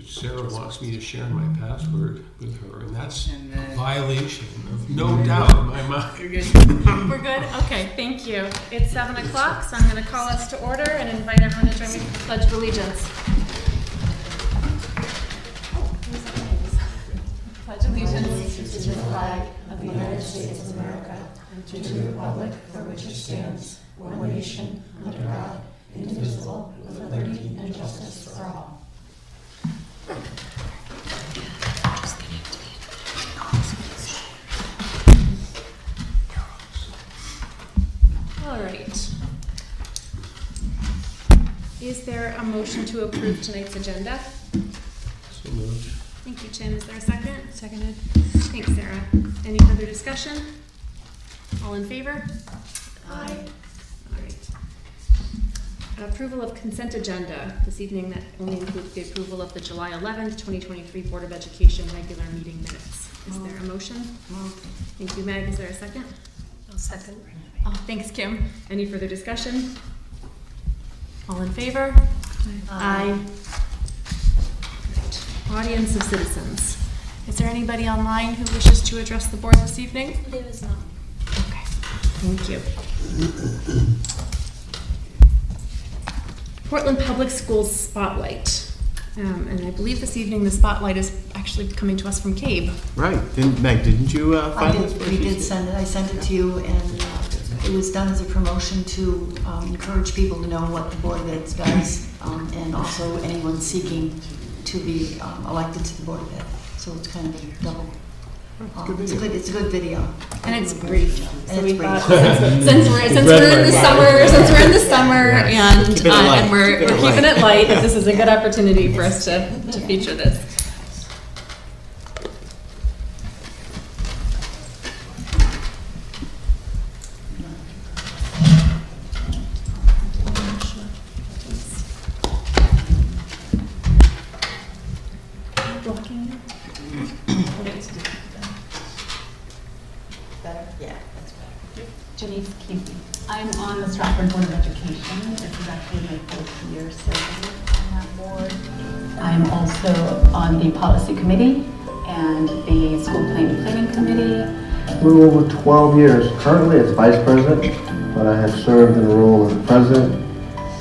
Sarah wants me to share my password with her, and that's a violation of no doubt in my mind. We're good? Okay, thank you. It's 7 o'clock, so I'm going to call us to order and invite everyone to join me for the Pledge of Allegiance. Pledge allegiance to the flag of the United States of America and to the republic for which it stands, one nation, under God, indivisible, with liberty and justice for all. All right. Is there a motion to approve tonight's agenda? So moved. Thank you, Tim. Is there a second? Seconded. Thanks, Sarah. Any further discussion? All in favor? Aye. All right. Approval of consent agenda. This evening that only includes the approval of the July 11th, 2023 Board of Education regular meeting minutes. Is there a motion? Thank you, Meg. Is there a second? I'll second. Oh, thanks, Kim. Any further discussion? All in favor? Aye. Right. Audience of citizens. Is there anybody online who wishes to address the board this evening? There is none. Okay, thank you. Portland Public Schools Spotlight. And I believe this evening the spotlight is actually coming to us from CABE. Right. Meg, didn't you find this? We did send it. I sent it to you, and it was done as a promotion to encourage people to know what the Board of Ed does, and also anyone seeking to be elected to the Board of Ed. So it's kind of a double. It's a good video. And it's brief. And So it's we brief. thought, since we're in the summer, and we're keeping it light, that this is a good opportunity for us to feature this. Janice Keefe. I'm on the Stratford Board of Education. This is actually my fourth year serving on that board. I'm also on the policy committee and the school planning committee. A little over 12 years. Currently, it's vice president, but I have served in the role of president,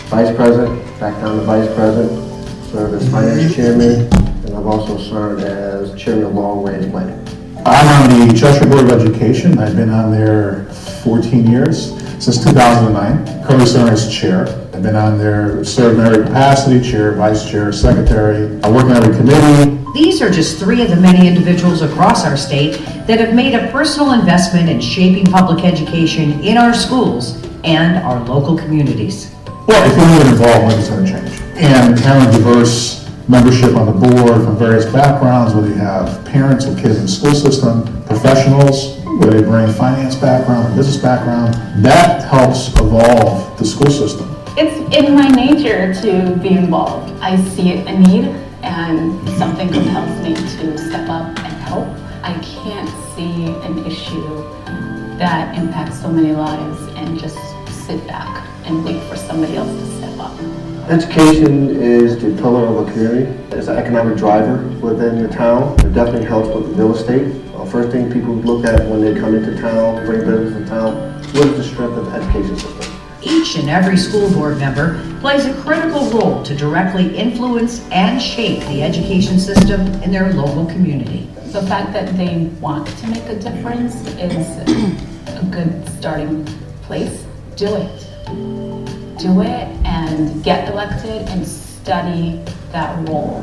vice president, back down to vice president, served as finance chairman, and I've also served as chairman of long-range planning. I'm on the Cheshire Board of Education. I've been on there 14 years, since 2009. Currently serving as chair. I've been on there, served in every capacity, chair, vice chair, secretary. I work on every committee. These are just three of the many individuals across our state that have made a personal investment in shaping public education in our schools and our local communities. Well, if we get involved, nothing's going to change. And having a diverse membership on the board from various backgrounds, whether you have parents with kids in the school system, professionals, whether they bring finance background or business background, that helps evolve the school system. It's in my nature to be involved. I see a need and something compels me to step up and help. I can't see an issue that impacts so many lives and just sit back and wait for somebody else to step up. Education is the pillar of a community. It's an economic driver within the town. It definitely helps with the real estate. First thing people look at when they come into town, bring business to town, what is the strength of the education system? Each and every school board member plays a critical role to directly influence and shape the education system in their local community. The fact that they want to make a difference is a good starting place. Do it. Do it and get elected and study that role.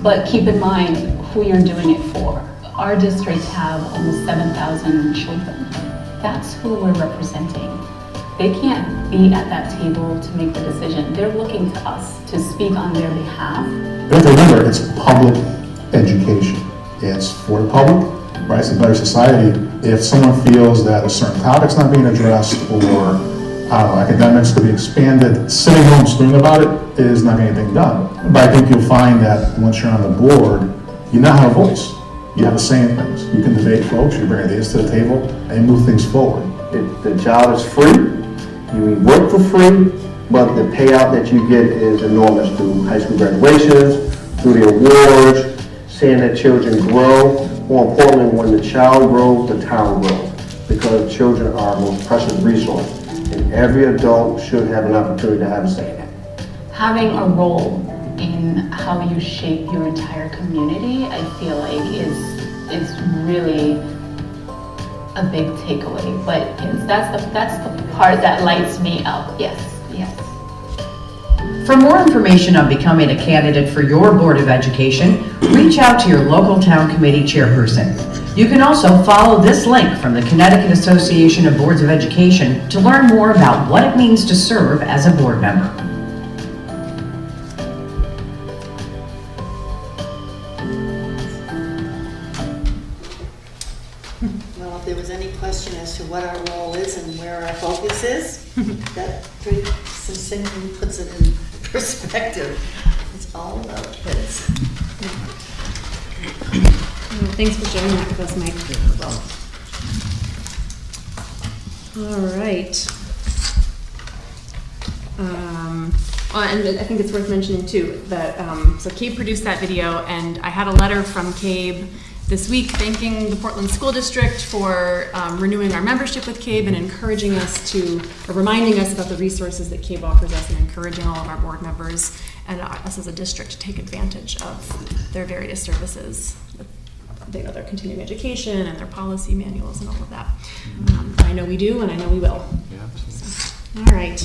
But keep in mind who you're doing it for. Our districts have almost 7,000 children. That's who we're representing. They can't be at that table to make the decision. They're looking to us to speak on their behalf. You have to remember, it's public education. It's for the public, right? It's a better society. If someone feels that a certain topic's not being addressed, or I don't know, academics could be expanded, sitting home screaming about it is not getting anything done. But I think you'll find that once you're on the board, you now have a voice. You have the same things. You can debate folks, you bring ideas to the table, and move things forward. The job is free, you work for free, but the payout that you get is enormous through high school graduations, through the awards, seeing that children grow. More importantly, when the child grows, the town grows, because children are our most precious resource, and every adult should have an opportunity to have a say in it. Having a role in how you shape your entire community, I feel like is really a big takeaway. But yes, that's the part that lights me up. Yes. For more information on becoming a candidate for your Board of Education, reach out to your local town committee chairperson. You can also follow this link from the Connecticut Association of Boards of Education to learn more about what it means to serve as a board member. Well, if there was any question as to what our role is and where our focus is, that pretty succinctly puts it in perspective. It's all about kids. Well, thanks for sharing that with us, Mike. All right. And I think it's worth mentioning too that so Cabe produced that video, and I had a letter from Cabe this week thanking the Portland School District for renewing our membership with Cabe and encouraging us or reminding us about the resources that Cabe offers us, and encouraging all of our board members and us as a district to take advantage of their various services. Their continuing education and their policy manuals and all of that. I know we do, and I know we will. Yeah, absolutely. All right.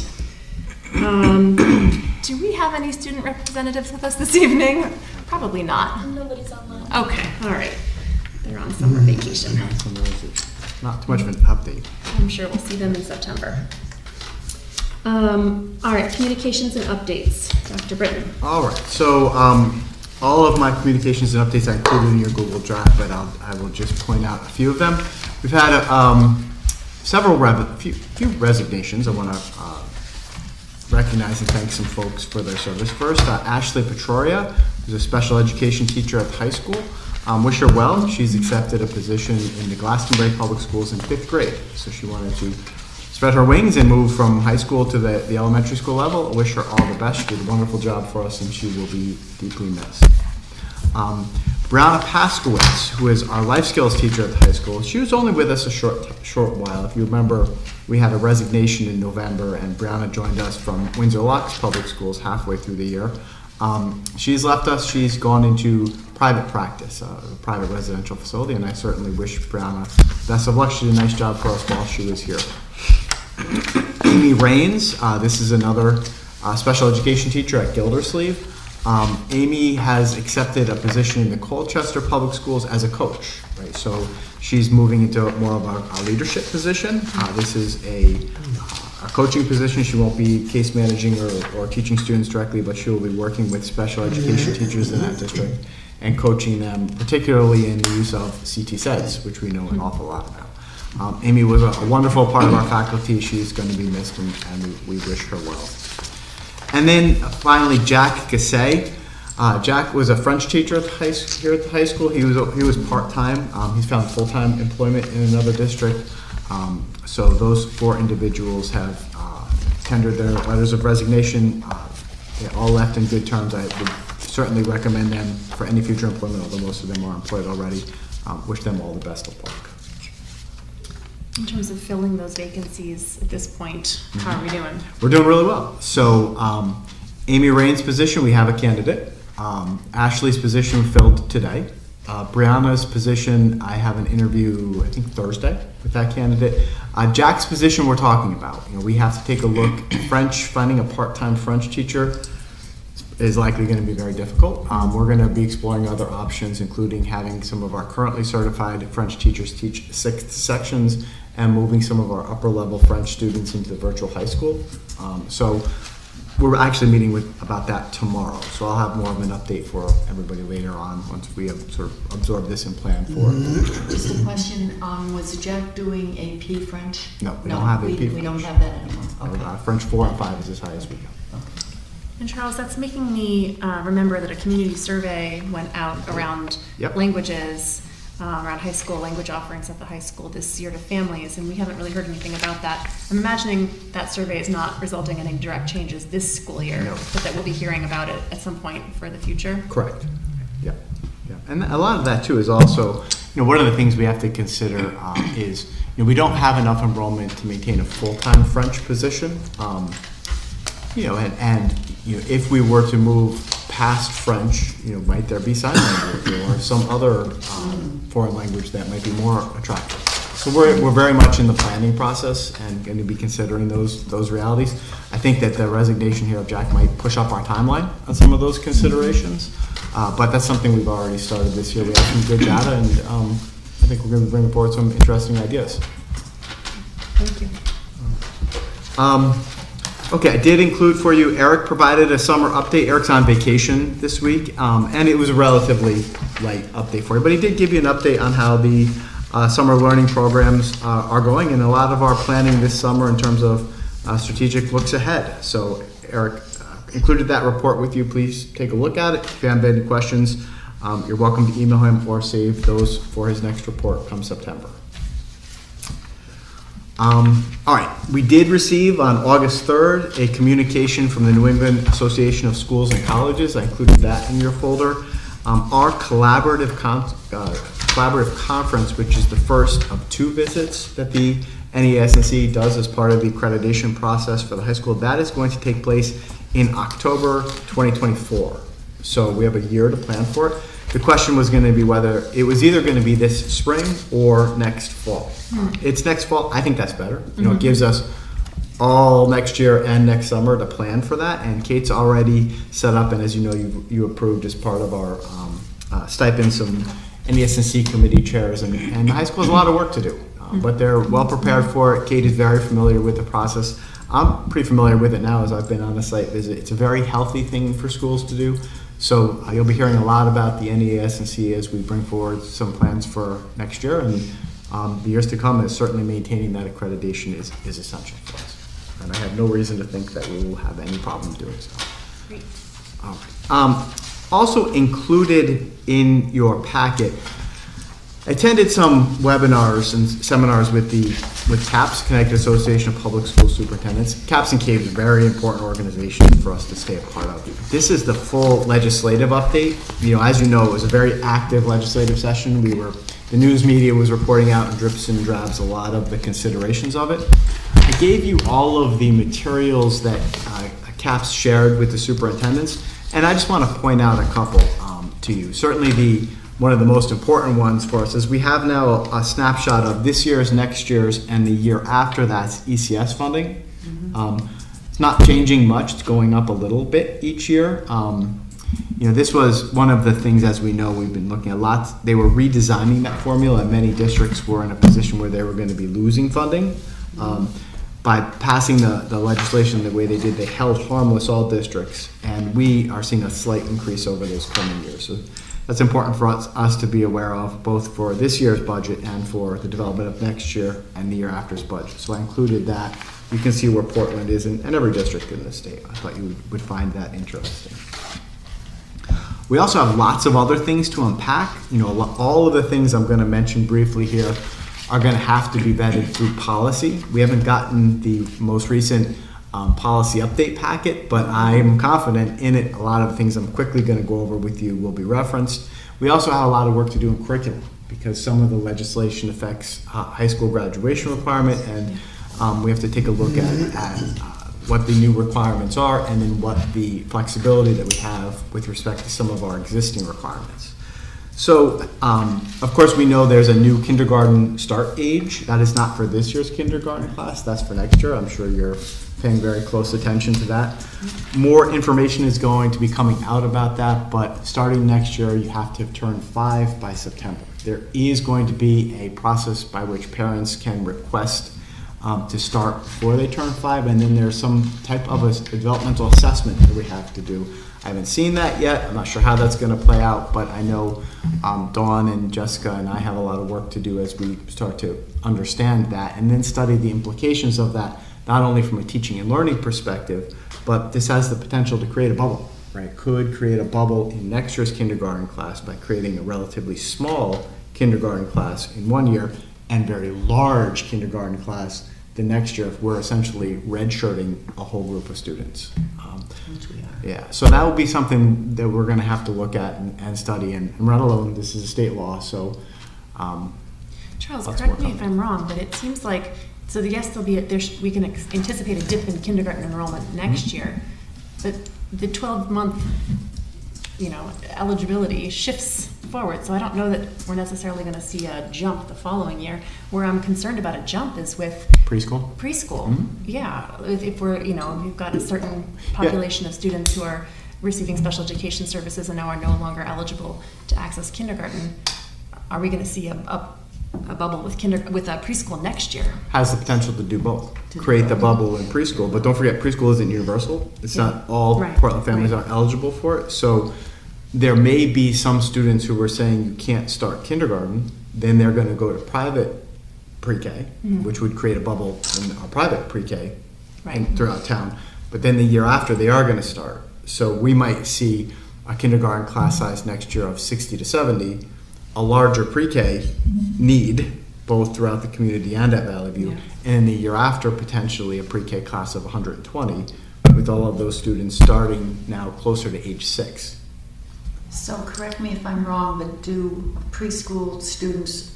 Do we have any student representatives with us this evening? Probably not. Nobody's online. Okay, all right. They're on summer vacation. Not too much of an update. I'm sure we'll see them in September. All right, communications and updates. Dr. Britton. All right, so all of my communications and updates I included in your Google Drive, but I will just point out a few of them. We've had few resignations. I want to recognize and thank some folks for their service. First, Ashley Petroria, who's a special education teacher at the high school. Wish her well. She's accepted a position in the Glastonbury Public Schools in 5th grade. So she wanted to spread her wings and move from high school to the elementary school level. I wish her all the best. She did a wonderful job for us, and she will be deeply missed. Brianna Paskowitz, who is our life skills teacher at the high school, she was only with us a short while. If you remember, we had a resignation in November, and Brianna joined us from Windsor Locks Public Schools halfway through the year. She's left us. She's gone into private practice, a private residential facility, and I certainly wish Brianna best of luck. She did a nice job for us while she was here. Amy Rains, this is another special education teacher at Gildersleeve. Amy has accepted a position in the Colchester Public Schools as a coach, right? So she's moving into more of a leadership position. This is a coaching position. She won't be case managing or teaching students directly, but she will be working with special education teachers in that district and coaching them, particularly in the use of CT SEDS, which we know an awful lot about. Amy was a wonderful part of our faculty. She's going to be missed, and we wish her well. And then finally, Jack Gassay. Jack was a French teacher here at the high school. He was part-time. He's found full-time employment in another district. So those 4 individuals have tendered their letters of resignation. They all left in good terms. I would certainly recommend them for any future employment, although most of them are employed already. Wish them all the best of luck. In terms of filling those vacancies at this point, how are we doing? We're doing really well. So Amy Rain's position, we have a candidate. Ashley's position filled today. Brianna's position, I have an interview, I think Thursday, with that candidate. Jack's position we're talking about. We have to take a look. French, finding a part-time French teacher is likely going to be very difficult. We're going to be exploring other options, including having some of our currently certified French teachers teach 6 sections and moving some of our upper-level French students into the virtual high school. So we're actually meeting about that tomorrow. So I'll have more of an update for everybody later on once we have sort of absorbed this and planned for it. Just a question, was Jack doing AP French? No, we don't have AP French. We don't have that anymore. Okay. French 4 and 5 is as high as we go. And Charles, that's making me remember that a community survey went out around languages. around high school language offerings at the high school this year to families, and we haven't really heard anything about that. I'm imagining that survey is not resulting in any direct changes this school year, No. but that we'll be hearing about it at some point for the future. Correct. Yeah. Yeah. And a lot of that too is also, one of the things we have to consider is, we don't have enough enrollment to maintain a full-time French position. And if we were to move past French, might there be sign language or some other foreign language that might be more attractive? So we're very much in the planning process and going to be considering those realities. I think that the resignation here of Jack might push up our timeline on some of those considerations, but that's something we've already started this year. We have some good data, and I think we're going to be bringing forward some interesting ideas. Thank you. Okay, I did include for you, Eric provided a summer update. Eric's on vacation this week, and it was a relatively light update for you, but he did give you an update on how the summer learning programs are going, and a lot of our planning this summer in terms of strategic looks ahead. So Eric included that report with you. Please take a look at it. If you have any questions, you're welcome to email him or save those for his next report come September. All right, we did receive on August 3rd a communication from the New England Association of Schools and Colleges. I included that in your folder. Our collaborative conference, which is the first of 2 visits that the NESNC does as part of the accreditation process for the high school, that is going to take place in October 2024. So we have a year to plan for it. The question was going to be whether it was either going to be this spring or next fall. It's next fall. I think that's better. It gives us all next year and next summer to plan for that. And Kate's already set up, and as you know, you approved as part of our stipend some NESNC committee chairs, and the high school has a lot of work to do, but they're well prepared for it. Kate is very familiar with the process. I'm pretty familiar with it now as I've been on a site visit. It's a very healthy thing for schools to do. So you'll be hearing a lot about the NESNC as we bring forward some plans for next year, and the years to come. Is certainly maintaining that accreditation is essential for us, and I have no reason to think that we will have any problem doing so. Great. All right. Also included in your packet, I attended some webinars and seminars with CAPS, Connecticut Association of Public School Superintendents. CAPS and CAPE is a very important organization for us to stay a part of. This is the full legislative update. As you know, it was a very active legislative session. The news media was reporting out in drips and drabs a lot of the considerations of it. I gave you all of the materials that CAPS shared with the superintendents, and I just want to point out a couple to you. Certainly one of the most important ones for us is we have now a snapshot of this year's, next year's, and the year after that's ECS funding. It's not changing much. It's going up a little bit each year. This was one of the things, as we know, we've been looking at lots. They were redesigning that formula, and many districts were in a position where they were going to be losing funding. By passing the legislation the way they did, they held harmless all districts, and we are seeing a slight increase over those coming years. So that's important for us to be aware of, both for this year's budget and for the development of next year and the year after's budget. So I included that. You can see where Portland is and every district in the state. I thought you would find that interesting. We also have lots of other things to unpack. All of the things I'm going to mention briefly here are going to have to be vetted through policy. We haven't gotten the most recent policy update packet, but I'm confident in it. A lot of the things I'm quickly going to go over with you will be referenced. We also have a lot of work to do in curriculum because some of the legislation affects high school graduation requirement, and we have to take a look at what the new requirements are and then what the flexibility that we have with respect to some of our existing requirements. So, of course, we know there's a new kindergarten start age. That is not for this year's kindergarten class. That's for next year. I'm sure you're paying very close attention to that. More information is going to be coming out about that, but starting next year, you have to have turned 5 by September. There is going to be a process by which parents can request to start before they turn 5, and then there's some type of a developmental assessment that we have to do. I haven't seen that yet. I'm not sure how that's going to play out, but I know Dawn and Jessica and I have a lot of work to do as we start to understand that and then study the implications of that, not only from a teaching and learning perspective, but this has the potential to create a bubble, right? Could create a bubble in next year's kindergarten class by creating a relatively small kindergarten class in one year and very large kindergarten class the next year if we're essentially redshirting a whole group of students. Which we are. Yeah, so that would be something that we're going to have to look at and study. And we're not alone. This is a state law, so. Charles, Let's correct work me on if I'm wrong, but it seems like, so yes, there'll be, we can anticipate a dip in kindergarten enrollment next year, but the 12-month, eligibility shifts forward, so I don't know that we're necessarily going to see a jump the following year. Where I'm concerned about a jump is with Preschool? preschool. Yeah, if we're, we've got a certain population of students who are receiving special education services and now are no longer eligible to access kindergarten, are we going to see a bubble with preschool next year? Has the potential to do both. Create the bubble in preschool, but don't forget preschool isn't universal. It's not all Right. Portland families are eligible for it. So there may be some students who are saying you can't start kindergarten, then they're going to go to private pre-K, which would create a bubble in our private pre-K Right. throughout town. But then the year after, they are going to start. So we might see a kindergarten class size next year of 60 to 70, a larger pre-K need, both throughout the community and at Valley View, Yeah. and the year after, potentially a pre-K class of 120, with all of those students starting now closer to age 6. So correct me if I'm wrong, but do preschool students,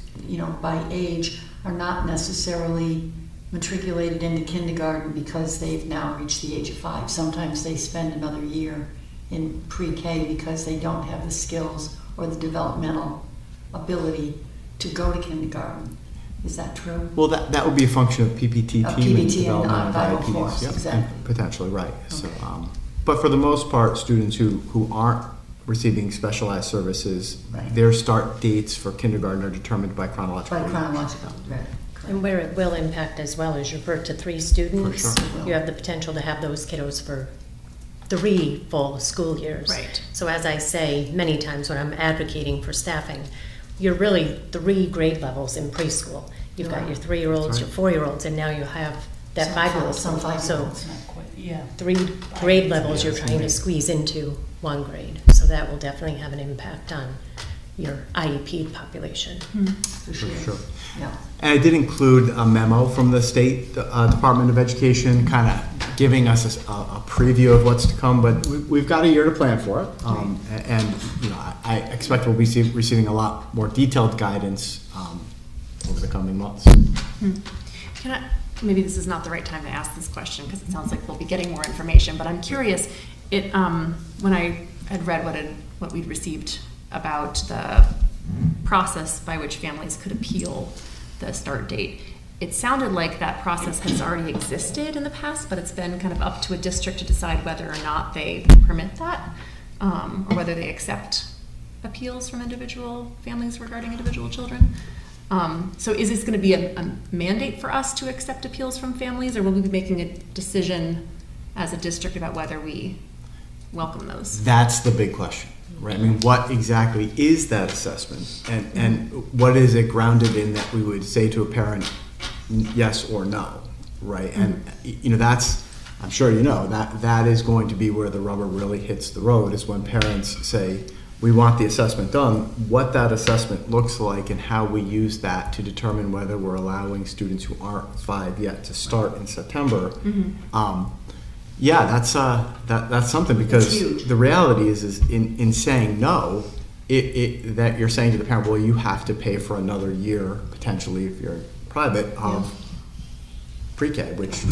by age, are not necessarily matriculated into kindergarten because they've now reached the age of 5. Sometimes they spend another year in pre-K because they don't have the skills or the developmental ability to go to kindergarten. Is that true? Well, that would be a function of PPT Of team and PPT and development of Vital IEPs. Force, Yep, exactly. potentially, right. So, Okay. but for the most part, students who aren't receiving specialized services, Right. their start dates for kindergarten are determined by chronological By age. chronological, right. And where it will impact as well is your birth to 3 students. For sure. You have the potential to have those kiddos for 3 full school years. Right. So as I say many times when I'm advocating for staffing, you're really 3 grade levels in preschool. You've got your 3-year-olds, That's your 4-year-olds, and now you have that Some 5-year-old. Some So 5-year-olds. 3 grade levels you're trying to squeeze into 1 grade. So that will definitely have an impact on your IEP population. For sure. Sure. Yeah. And I did include a memo from the state Department of Education, kind of giving us a preview of what's to come. But we've got a year to plan for it, and I expect we'll be receiving a lot more detailed guidance over the coming months. Maybe this is not the right time to ask this question because it sounds like we'll be getting more information, but I'm curious, when I had read what we'd received about the process by which families could appeal the start date, it sounded like that process has already existed in the past, but it's been kind of up to a district to decide whether or not they permit that, or whether they accept appeals from individual families regarding individual children. So is this going to be a mandate for us to accept appeals from families, or will we be making a decision as a district about whether we welcome those? That's the big question, right? I mean, what exactly is that assessment, and what is it grounded in that we would say to a parent, yes or no, right? And that's, I'm sure that is going to be where the rubber really hits the road, is when parents say, we want the assessment done, what that assessment looks like and how we use that to determine whether we're allowing students who aren't 5 yet to start in September. Yeah, that's something, because the reality is in saying no, that you're saying to the parent, well, you have to pay for another year, potentially, if you're private, of pre-K, which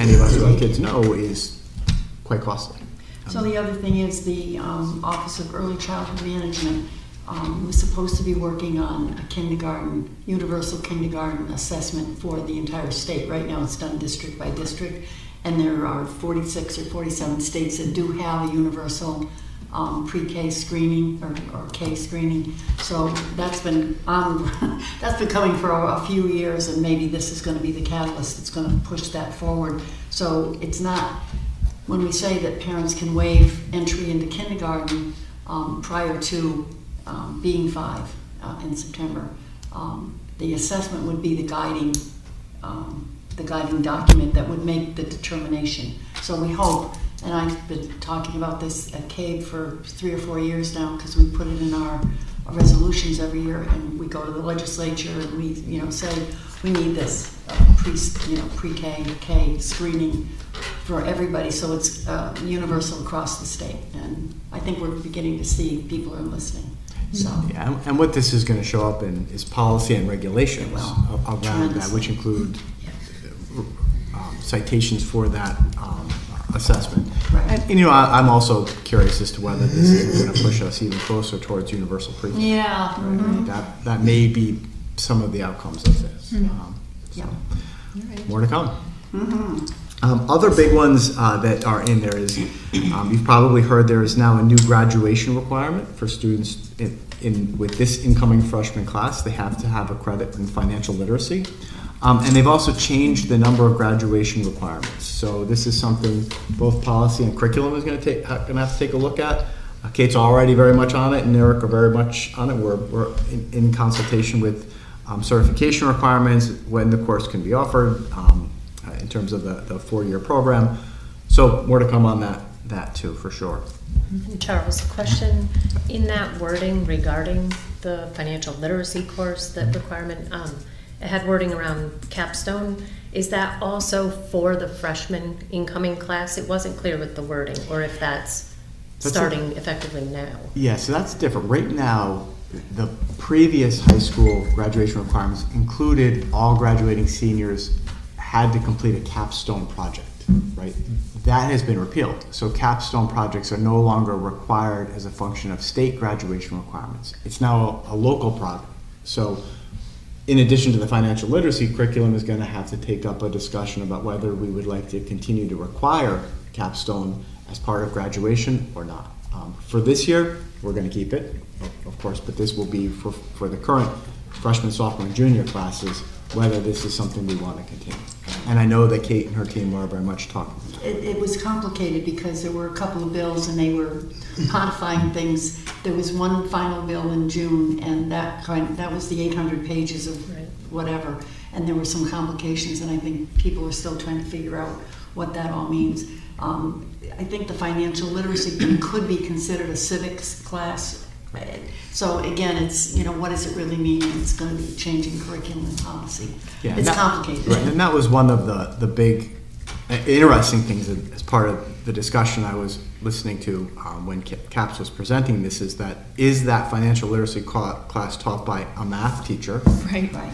any of us who have kids know is quite costly. So the other thing is the Office of Early Childhood Management was supposed to be working on a universal kindergarten assessment for the entire state. Right now it's done district by district, and there are 46 or 47 states that do have a universal pre-K screening or K screening. So that's been coming for a few years, and maybe this is going to be the catalyst that's going to push that forward. So it's not, when we say that parents can waive entry into kindergarten prior to being 5 in September, the assessment would be the guiding document that would make the determination. So we hope, and I've been talking about this at CABE for 3 or 4 years now, because we put it in our resolutions every year, and we go to the legislature and we, say, we need this pre-K, K screening for everybody, so it's universal across the state. And I think we're beginning to see people are listening. So. Yeah, and what this is going to show up in is policy and regulations around that, which include citations for that assessment. Right. And I'm also curious as to whether this is going to push us even closer towards universal pre-K. Yeah. Right? Mm-hmm. That may be some of the outcomes of this. Yeah. More to come. Mm-hmm. Other big ones that are in there is, you've probably heard there is now a new graduation requirement for students with this incoming freshman class. They have to have a credit in financial literacy. And they've also changed the number of graduation requirements. So this is something both policy and curriculum is going to have to take a look at. Kate's already very much on it, and Eric are very much on it. We're in consultation with certification requirements, when the course can be offered, in terms of the 4-year program. So more to come on that too, for sure. Charles, a question in that wording regarding the financial literacy course, that requirement, it had wording around capstone. Is that also for the freshman incoming class? It wasn't clear with the wording, or if that's starting effectively now. Yeah, so that's different. Right now, the previous high school graduation requirements included all graduating seniors had to complete a capstone project, right? That has been repealed. So capstone projects are no longer required as a function of state graduation requirements. It's now a local project. So in addition to the financial literacy curriculum, is going to have to take up a discussion about whether we would like to continue to require capstone as part of graduation or not. For this year, we're going to keep it, of course, but this will be for the current freshman, sophomore, and junior classes, whether this is something we want to continue. And I know that Kate and her team are very much talking. It was complicated because there were a couple of bills and they were codifying things. There was one final bill in June, and that was the 800 pages of whatever. And there were some complications, and I think people are still trying to figure out what that all means. I think the financial literacy could be considered a civics class. So again, it's, what does it really mean? It's going to be changing curriculum and policy. Yeah, it's complicated. Right, and that was one of the big interesting things as part of the discussion I was listening to when CAPS was presenting this, is that financial literacy class taught by a math teacher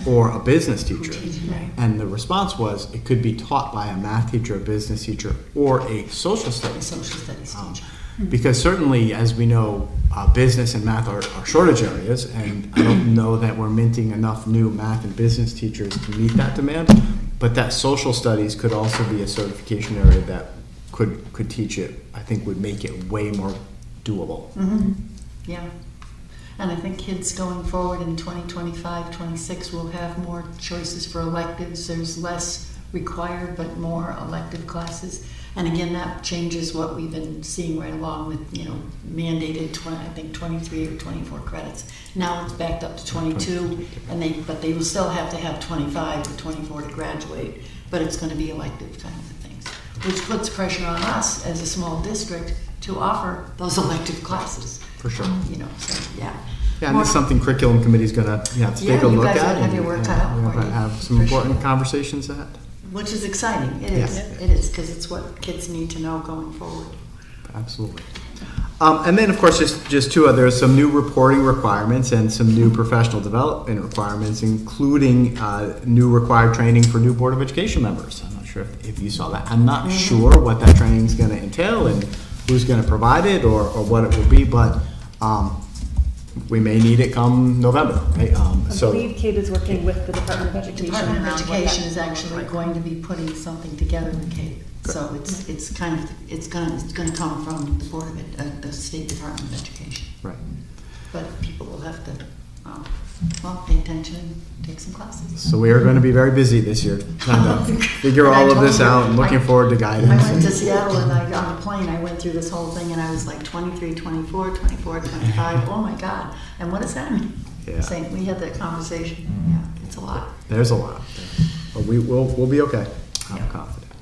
or a business teacher? Right. And the response was it could be taught by a math teacher, a business teacher, or a social studies teacher. Because certainly, as we know, business and math are shortage areas, and I don't know that we're minting enough new math and business teachers to meet that demand. But that social studies could also be a certification area that could teach it. I think would make it way more doable. Mm-hmm. Yeah. And I think kids going forward in 2025, 26 will have more choices for electives. There's less required, but more elective classes. And again, that changes what we've been seeing right along with, mandated 23 or 24 credits. Now it's backed up to 22, but they will still have to have 25 or 24 to graduate. But it's going to be elective kind of things, which puts pressure on us as a small district to offer those elective classes. For sure. So yeah. Yeah, and it's something curriculum committee is going to have to take a look at. You guys have your work cut out We're for going you. to have some important conversations ahead. Which is exciting. It is. It is, because it's what kids need to know going forward. Absolutely. And then, of course, just two others, some new reporting requirements and some new professional development requirements, including new required training for new Board of Education members. I'm not sure if you saw that. I'm not sure what that training is going to entail and who's going to provide it or what it will be, but we may need it come November. Right? I believe Kate is working with the Department of Education. The Department of around what Education that is actually looks like. going to be putting something together with Kate. So it's going to come from the Board of the State Department of Education. Right. But people will have to pay attention and take some classes. So we are going to be very busy this year, trying to figure all of this out and looking forward to guidance. I went to Seattle and on the plane I went through this whole thing and I was like 23, 24, 24, 25. Oh my God. And what does that mean? Yeah. Saying we had that conversation. Yeah, it's a lot. There's a lot. But we'll be okay. I'm confident.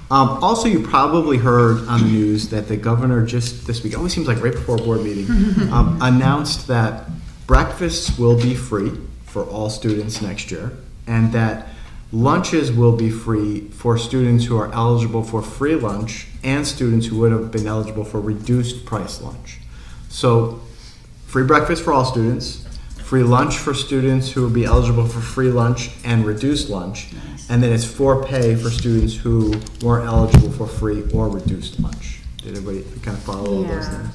Also, you probably heard on the news that the governor just this week, always seems like right before a board meeting, announced that breakfasts will be free for all students next year, and that lunches will be free for students who are eligible for free lunch and students who would have been eligible for reduced price lunch. So free breakfast for all students, free lunch for students who would be eligible for free lunch and reduced lunch, and then it's for pay for students who weren't eligible for free or reduced lunch. Did everybody kind of follow all those things?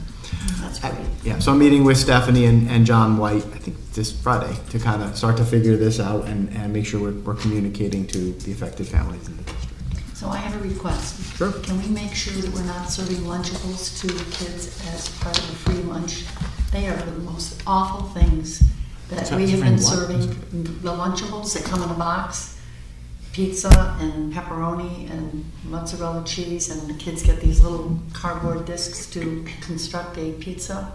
That's great. Yeah, so I'm meeting with Stephanie and John White, I think this Friday, to kind of start to figure this out and make sure we're communicating to the affected families in the district. So I have a request. Sure. Can we make sure that we're not serving Lunchables to kids as part of a free lunch? They are the most awful things that we have been serving. The Lunchables that come in a box, pizza and pepperoni and mozzarella cheese, and the kids get these little cardboard discs to construct a pizza.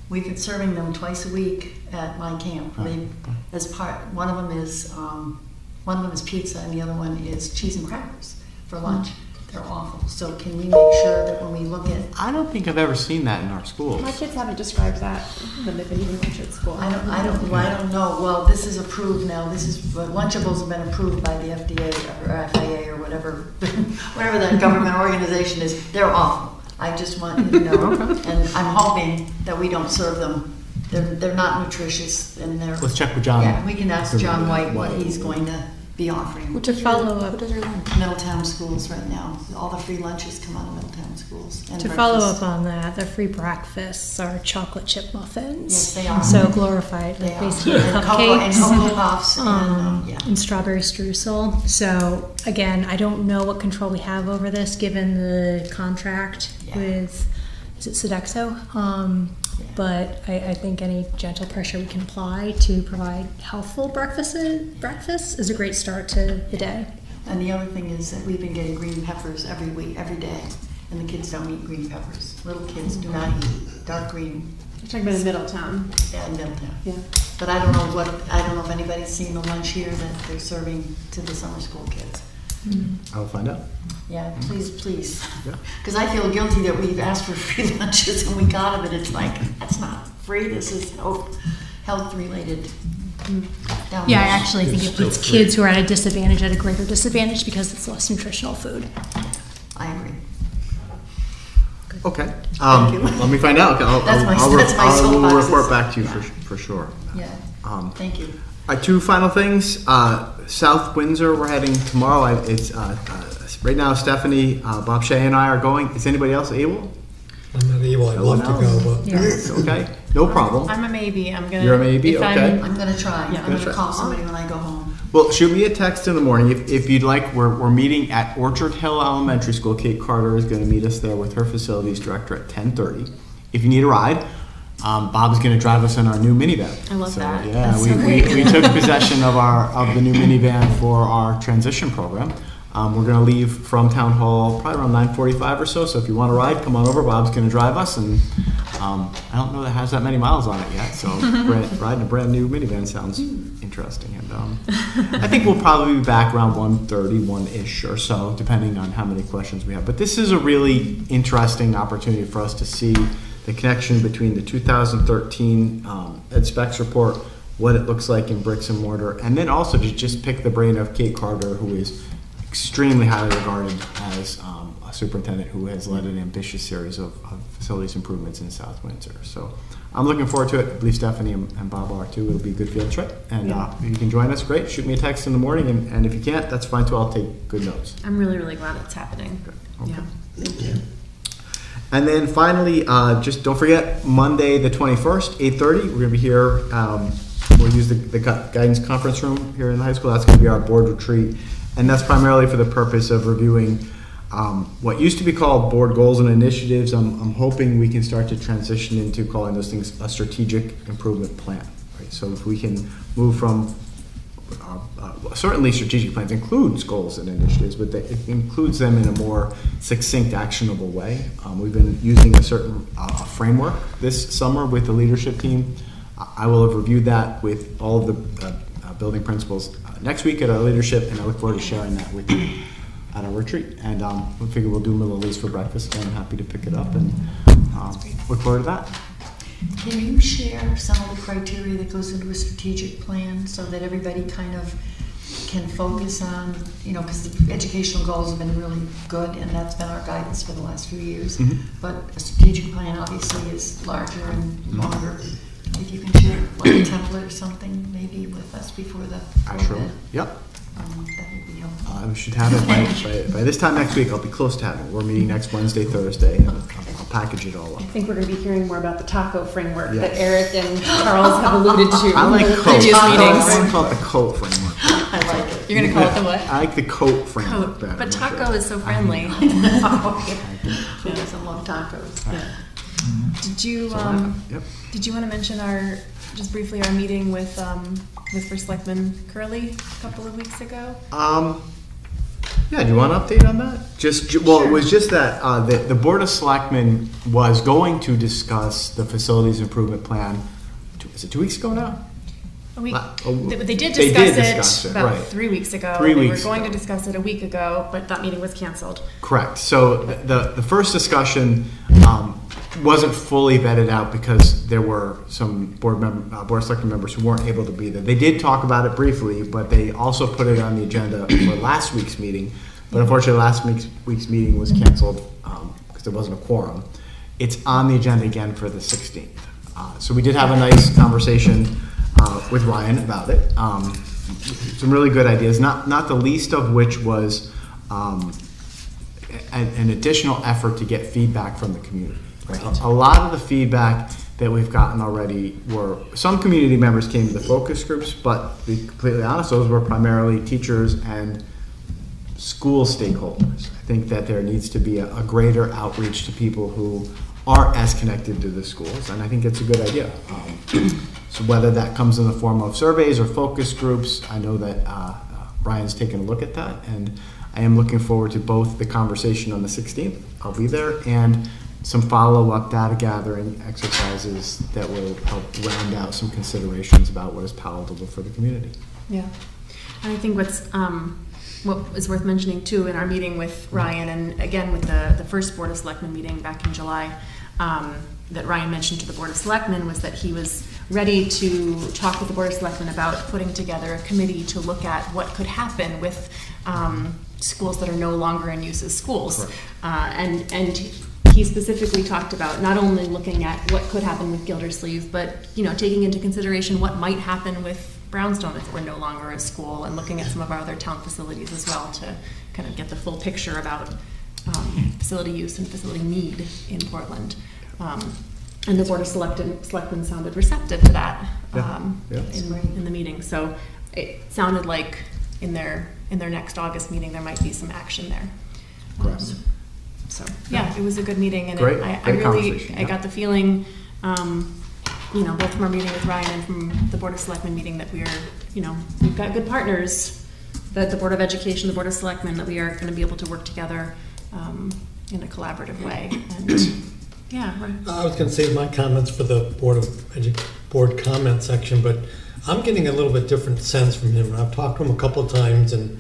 We've been serving them twice a week at my camp. They, as part, one of them is pizza, and the other one is cheese and crackers for lunch. They're awful. So can we make sure that when we look at, I don't think I've ever seen that in our schools. My kids haven't described that when they've been eating lunch at school. I don't know. Well, this is approved now. Lunchables have been approved by the FDA or FAA or whatever the government organization is. They're awful. I just want you to know, and I'm hoping that we don't serve them. They're not nutritious, and they're. Let's check with John. Yeah, we can ask John White what he's going to be offering. To follow up, Middletown schools right now. All the free lunches come out of Middletown schools. And to breakfast. follow up on that, the free breakfasts are chocolate chip muffins. Yes, they are. So glorified, They like are. basically And cupcakes. Cocoa Puffs And strawberry streusel. So again, I don't know what control we have over this given the contract with, is it Sodexo? But I think any gentle pressure we can apply to provide healthful breakfast is a great start to the day. And the other thing is that we've been getting green peppers every week, every day, and the kids don't eat green peppers. Little kids do not eat dark green. You're talking about in Middletown. Yeah, in Middletown. Yeah. But I don't know if anybody's seen the lunch here that they're serving to the summer school kids. I'll find out. Yeah, please. Yeah. Because I feel guilty that we've asked for free lunches and we got them, and it's like, that's not free, this is health related. Yeah, I actually think it puts kids who are at a disadvantage at a greater disadvantage because it's less nutritional food. I agree. Okay. Let me find out. That's my I will soapbox. report back to you for sure. Yeah, thank you. Two final things. South Windsor, we're heading tomorrow. It's right now. Stephanie, Bob Shea, and I are going. Is anybody else able? I'm not able. I'd love to go, but It's okay. No problem. I'm a maybe. I'm gonna. You're a maybe. if Okay. I'm gonna try. Yeah. I'm gonna call somebody when I go home. Well, shoot me a text in the morning if you'd like. We're meeting at Orchard Hill Elementary School. Kate Carter is going to meet us there with her facilities director at 10:30. If you need a ride, Bob's going to drive us in our new minivan. I love that. Yeah, That's we took possession of the new minivan for our transition program. We're going to leave from Town Hall probably around 9:45 or so. So if you want to ride, come on over. Bob's going to drive us, and I don't know that it has that many miles on it yet. So riding a brand new minivan sounds interesting. And I think we'll probably be back around 1:30, 1-ish or so, depending on how many questions we have. But this is a really interesting opportunity for us to see the connection between the 2013 Ed Specs report, what it looks like in bricks and mortar, and then also to just pick the brain of Kate Carter, who is extremely highly regarded as a superintendent who has led an ambitious series of facilities improvements in South Windsor. So I'm looking forward to it. I believe Stephanie and Bob are too. It'll be a good field trip. And if you can join us, great. Shoot me a text in the morning. And if you can't, that's fine too. I'll take good notes. I'm really, really glad it's happening. Okay. Yeah. Thank you. And then finally, just don't forget, Monday the 21st, 8:30, we're going to be here. We'll use the guidance conference room here in the high school. That's going to be our board retreat. And that's primarily for the purpose of reviewing what used to be called board goals and initiatives. I'm hoping we can start to transition into calling those things a strategic improvement plan. Right? So if we can move from certainly strategic plans includes goals and initiatives, but it includes them in a more succinct, actionable way. We've been using a certain framework this summer with the leadership team. I will have reviewed that with all of the building principals next week at our leadership, and I look forward to sharing that with you at our retreat. And we figure we'll do Middle East for breakfast, and I'm happy to pick it up and look forward to that. Can you share some of the criteria that goes into a strategic plan so that everybody kind of can focus on, because the educational goals have been really good and that's been our guidance for the last few years. But a strategic plan obviously is larger and longer. If you can share like a template or something maybe with us before the Sure. Yep. that would be helpful. We should have it by this time next week. I'll be close to having it. We're meeting next Wednesday, Thursday, and I'll package it all up. I think we're going to be hearing more about the taco framework Yes. that Eric and Charles have alluded to I like in the COAT. previous I meetings. want to call it the COAT framework. I like it. You're going to call it the what? I like the COAT framework Coat. better. But taco is so friendly. Yes, I love tacos. Yeah. Did you Yep. Did you want to mention just briefly our meeting with First Selectman Curley a couple of weeks ago? Yeah, do you want an update on that? It was just that the Board of Selectmen was going to discuss the facilities improvement plan. Is it 2 weeks ago now? They did They discuss did discuss it, about right. 3 weeks ago. 3 They weeks were going ago. to discuss it a week ago, but that meeting was canceled. Correct. So the first discussion wasn't fully vetted out because there were some Board of Selectmen members who weren't able to be there. They did talk about it briefly, but they also put it on the agenda for last week's meeting. But unfortunately, last week's meeting was canceled because there wasn't a quorum. It's on the agenda again for the 16th. So we did have a nice conversation with Ryan about it. Some really good ideas, not the least of which was an additional effort to get feedback from the community. Right? A lot of the feedback that we've gotten already were, some community members came to the focus groups, but to be completely honest, those were primarily teachers and school stakeholders. I think that there needs to be a greater outreach to people who aren't as connected to the schools, and I think it's a good idea. So whether that comes in the form of surveys or focus groups, I know that Ryan's taken a look at that, and I am looking forward to both the conversation on the 16th, I'll be there, and some follow-up data gathering exercises that will help round out some considerations about what is palatable for the community. Yeah, and I think what is worth mentioning too in our meeting with Ryan, and again with the first Board of Selectmen meeting back in July, that Ryan mentioned to the Board of Selectmen was that he was ready to talk with the Board of Selectmen about putting together a committee to look at what could happen with schools that are no longer in use as schools. And he specifically talked about not only looking at what could happen with Gildersleeve, but taking into consideration what might happen with Brownstone if we're no longer a school, and looking at some of our other town facilities as well to kind of get the full picture about facility use and facility need in Portland. And the Board of Selectmen sounded receptive to that in the meeting. So it sounded like in their next August meeting there might be some action there. So yeah, it was a good meeting, and I got the feeling, both from our meeting with Ryan and from the Board of Selectmen meeting that we've got good partners, that the Board of Education, the Board of Selectmen, that we are going to be able to work together in a collaborative way. And yeah, I was going to save my comments for the board comment section, but I'm getting a little bit different sense from him. I've talked to him a couple of times, and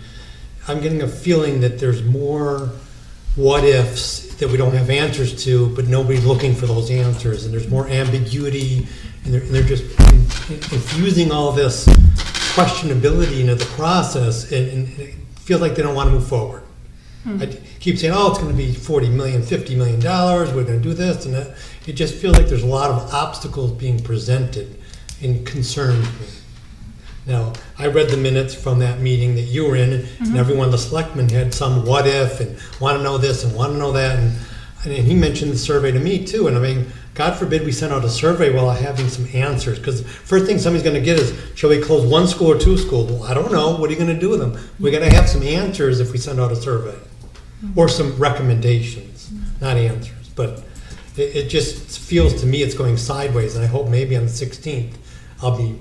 I'm getting a feeling that there's more what ifs that we don't have answers to, but nobody's looking for those answers, and there's more ambiguity, and they're just infusing all this questionability into the process, and it feels like they don't want to move forward. I keep saying, it's going to be $40 million, $50 million, we're going to do this and that. It just feels like there's a lot of obstacles being presented and concerns me. Now, I read the minutes from that meeting that you were in, and everyone, the selectmen, had some what if and want to know this and want to know that. And he mentioned the survey to me too. And I mean, God forbid we send out a survey while having some answers. Because first thing somebody's going to get is, shall we close one school or two schools? Well, I don't know. What are you going to do with them? We got to have some answers if we send out a survey. Or some recommendations, not answers. But it just feels to me it's going sideways. And I hope maybe on the 16th I'll be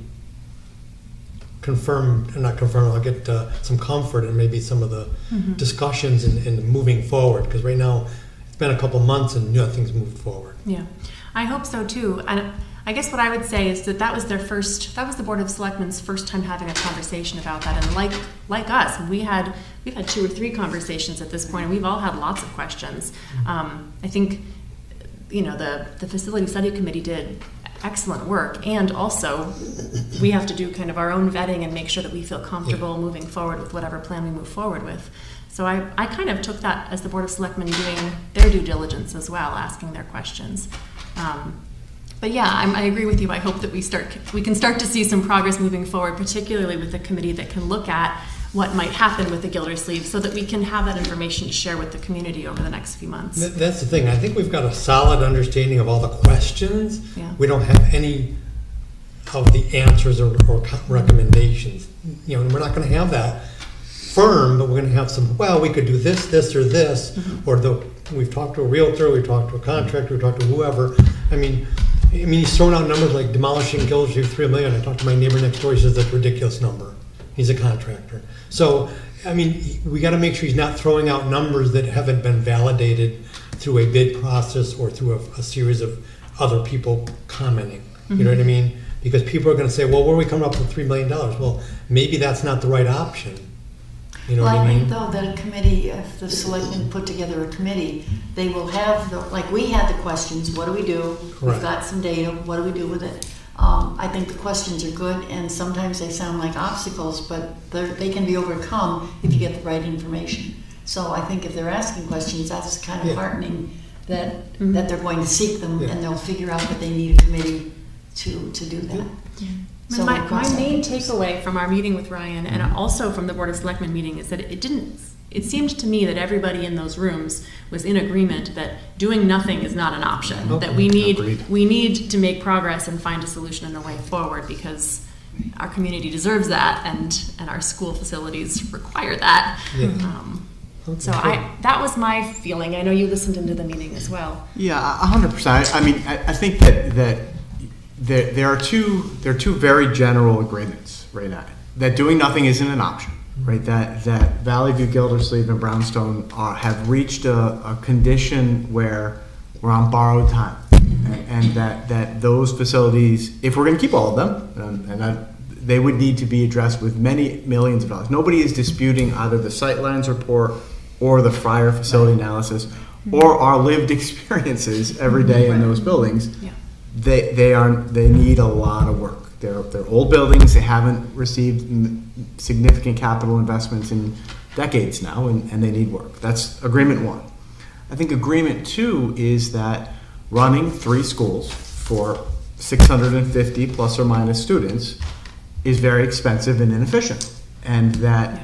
I'll get some comfort and maybe some of the discussions and moving forward, because right now it's been a couple months and nothing's moved forward. Yeah, I hope so too. And I guess what I would say is that was the Board of Selectmen's first time having a conversation about that. And like us, we've had 2 or 3 conversations at this point, and we've all had lots of questions. I think the Facility Study Committee did excellent work, and also we have to do kind of our own vetting and make sure that we feel comfortable moving forward with whatever plan we move forward with. So I kind of took that as the Board of Selectmen doing their due diligence as well, asking their questions. But yeah, I agree with you. I hope that we can start to see some progress moving forward, particularly with a committee that can look at what might happen with the Gildersleeve, so that we can have that information to share with the community over the next few months. That's the thing. I think we've got a solid understanding of all the questions. Yeah. We don't have any of the answers or recommendations. You know, we're not going to have that firm, but we're going to have some, well, we could do this, this, or this, Mm-hmm. or we've talked to a realtor, we've talked to a contractor, we've talked to whoever. I mean, he's throwing out numbers like demolishing Gildersleeve $3 million. I talked to my neighbor next door. He says that's a ridiculous number. He's a contractor. So, I mean, we got to make sure he's not throwing out numbers that haven't been validated through a bid process or through a series of other people commenting. You know what I mean? Because people are going to say, well, where are we coming up with $3 million? Well, maybe that's not the right option. You know Well, what I I mean? think though that a committee, if the selectmen put together a committee, they will have like we had the questions, what do we do? Correct. We've got some data, what do we do with it? I think the questions are good, and sometimes they sound like obstacles, but they can be overcome if you get the right information. So I think if they're asking questions, that's kind of heartening that they're going to seek them, and they'll figure out that they need a committee to do that. So my main takeaway from our meeting with Ryan, and also from the Board of Selectmen meeting, is that it seemed to me that everybody in those rooms was in agreement that doing nothing is not an option, that we need to make progress and find a solution and a way forward, because our community deserves that, and our school facilities require that. So that was my feeling. I know you listened into the meeting as well. Yeah, 100%. I mean, I think that there are two very general agreements right now. That doing nothing isn't an option, right? That Valley View, Gildersleeve, and Brownstone have reached a condition where we're on borrowed time, and that those facilities, if we're going to keep all of them, they would need to be addressed with many millions of dollars. Nobody is disputing either the sightlines report or the Fryer facility analysis or our lived experiences every day in those buildings. Yeah. They need a lot of work. They're old buildings. They haven't received significant capital investments in decades now, and they need work. That's agreement one. I think agreement two is that running 3 schools for 650 plus or minus students is very expensive and inefficient, and that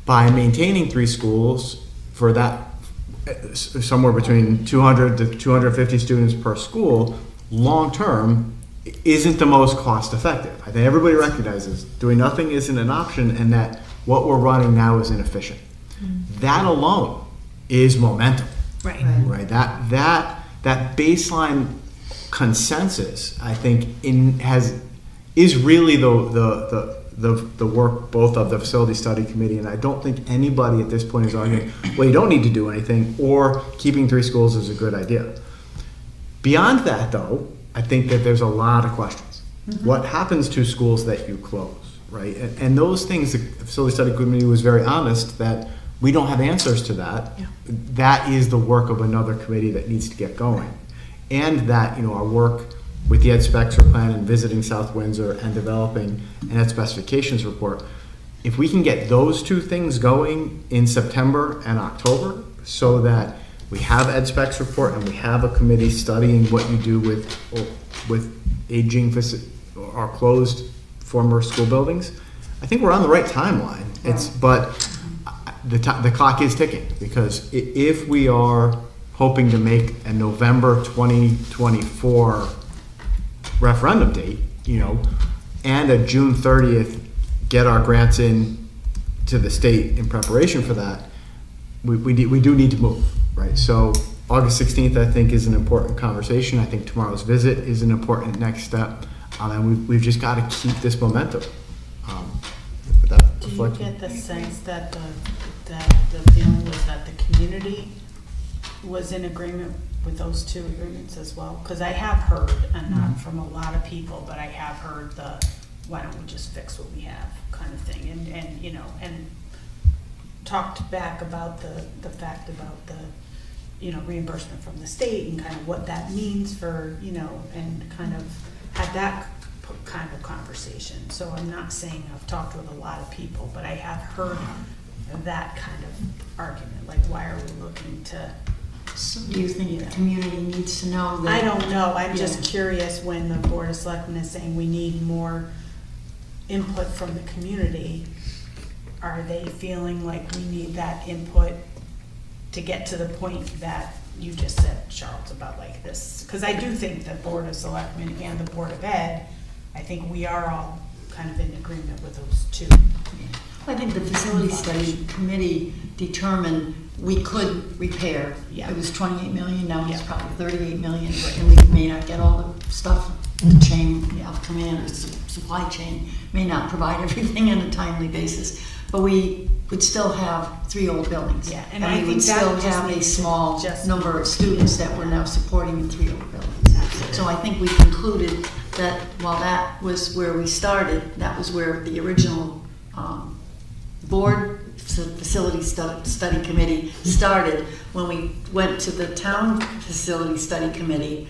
by maintaining 3 schools for that somewhere between 200 to 250 students per school, long term, isn't the most cost effective. I think everybody recognizes doing nothing isn't an option, and that what we're running now is inefficient. That alone is momentum. Right. That baseline consensus, I think, is really the work both of the facility study committee, and I don't think anybody at this point is arguing, well, you don't need to do anything, or keeping 3 schools is a good idea. Beyond that, though, I think that there's a lot of questions. What happens to schools that you close, right? And those things, the facility study committee was very honest that we don't have answers to that. Yeah. That is the work of another committee that needs to get going. And that, our work with the Ed Spector plan and visiting South Windsor and developing an Ed specifications report, if we can get those 2 things going in September and October, so that we have Ed Specs report and we have a committee studying what you do with aging or closed former school buildings, I think we're on the right timeline. But the clock is ticking, because if we are hoping to make a November 2024 referendum date, and a June 30th get our grants in to the state in preparation for that, we do need to move. Right, so August 16th, I think, is an important conversation. I think tomorrow's visit is an important next step, and we've just got to keep this momentum. Do you get the sense that the feeling was that the community was in agreement with those 2 agreements as well? Because I have heard, and not from a lot of people, but I have heard the "why don't we just fix what we have" kind of thing, and talked back about the fact about the reimbursement from the state and kind of what that means for and kind of had that kind of conversation. So I'm not saying I've talked with a lot of people, but I have heard that kind of argument. Like, why are we looking to? So do you think the community needs to know that? I don't know. I'm just curious when the Board of Selectmen is saying we need more input from the community. Are they feeling like we need that input to get to the point that you just said, Charles, about like this? Because I do think the Board of Selectmen and the Board of Ed, I think we are all kind of in agreement with those two. I think the facility study committee determined we could repair. Yeah. It was 28 million, now it's probably 38 million, and we may not get all the stuff. The chain of command, or supply chain may not provide everything on a timely basis, but we would still have 3 old buildings. Yeah, and I we think would that still just have a needs to small just- number of students that we're now supporting in 3 old buildings. So I think we concluded that while that was where we started, that was where the original board facility study committee started. When we went to the town facility study committee,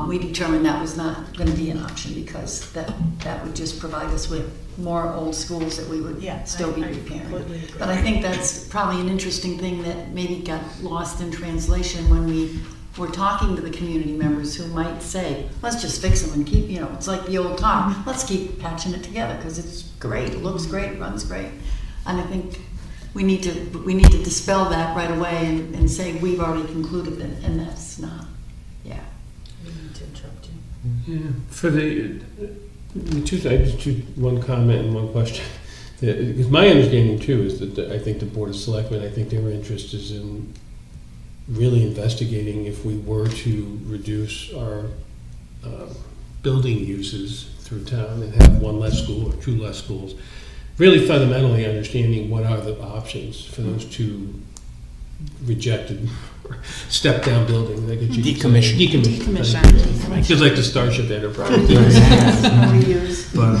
we determined that was not going to be an option because that would just provide us with more old schools that we would still be repairing. But I think that's probably an interesting thing that maybe got lost in translation when we were talking to the community members who might say, let's just fix them and keep, it's like the old car. Let's keep patching it together because it's great, it looks great, it runs great. And I think we need to dispel that right away and say we've already concluded that, and that's not, We need to interrupt you. Yeah, for the one comment and one question. Because my understanding too is that I think the Board of Selectmen, I think their interest is in really investigating if we were to reduce our building uses through town and have one less school or 2 less schools. Really fundamentally understanding what are the options for those 2 rejected step-down buildings. Decommission. Feels like the Starship Enterprise. But,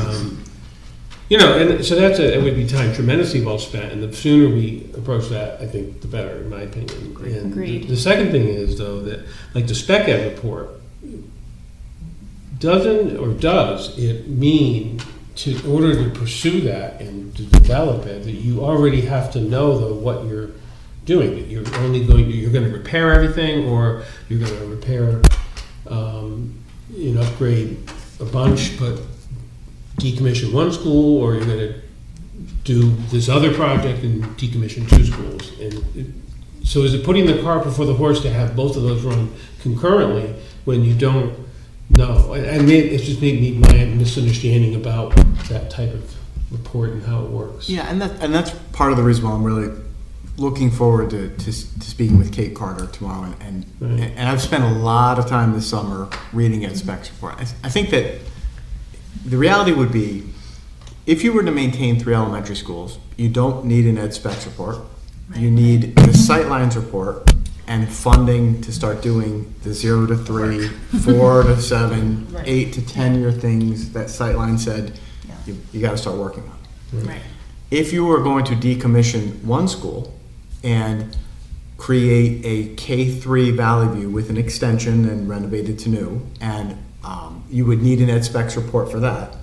and so it would be time tremendously well spent, and the sooner we approach that, I think, the better, in my opinion. And Agreed. The second thing is, though, that, like the Spec Ed report, does it mean in order to pursue that and to develop it, that you already have to know, though, what you're doing, that you're going to repair everything, or you're going to repair, upgrade a bunch, but decommission 1 school, or you're going to do this other project and decommission 2 schools. And so is it putting the cart before the horse to have both of those run concurrently when you don't know? And it's just maybe my misunderstanding about that type of report and how it works. Yeah, and that's part of the reason why I'm really looking forward to speaking with Kate Carter tomorrow, and I've spent a lot of time this summer reading Ed Specs report. I think that the reality would be, if you were to maintain 3 elementary schools, you don't need an Ed Specs report. You need the sightlines report and funding to start doing the 0 to 3, 4 to 7, 8 to 10 year things that Sightline said you got to start working on. Right. If you were going to decommission 1 school and create a K3 Valley View with an extension and renovate it to new, and you would need an Ed Specs report for that,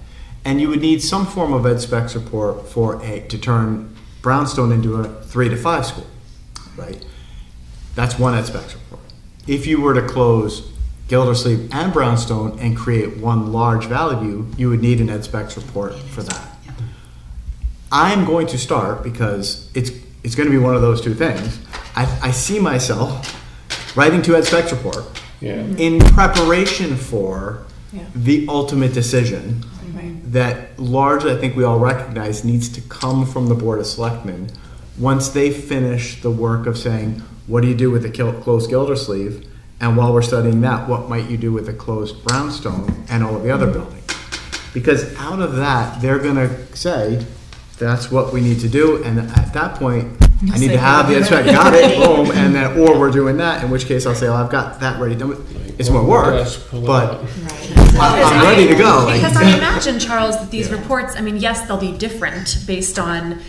and you would need some form of Ed Specs report to turn Brownstone into a 3 to 5 school, right? That's 1 Ed Specs report. If you were to close Gildersleeve and Brownstone and create 1 large Valley View, you would need an Ed Specs report for that. I'm going to start, because it's going to be one of those 2 things. I see myself writing 2 Ed Specs report in preparation for the ultimate decision that largely, I think we all recognize, needs to come from the Board of Selectmen once they finish the work of saying, what do you do with the closed Gildersleeve? And while we're studying that, what might you do with the closed Brownstone and all of the other buildings? Because out of that, they're going to say, that's what we need to do. And at that point, I need to have the Ed Spec, got it, boom, and then, or we're doing that, in which case I'll say, I've got that ready. it's more work, Yes, a but lot. I'm ready to go. Like, Because I imagine, Charles, that these Yeah. reports, I mean, yes, they'll be different based on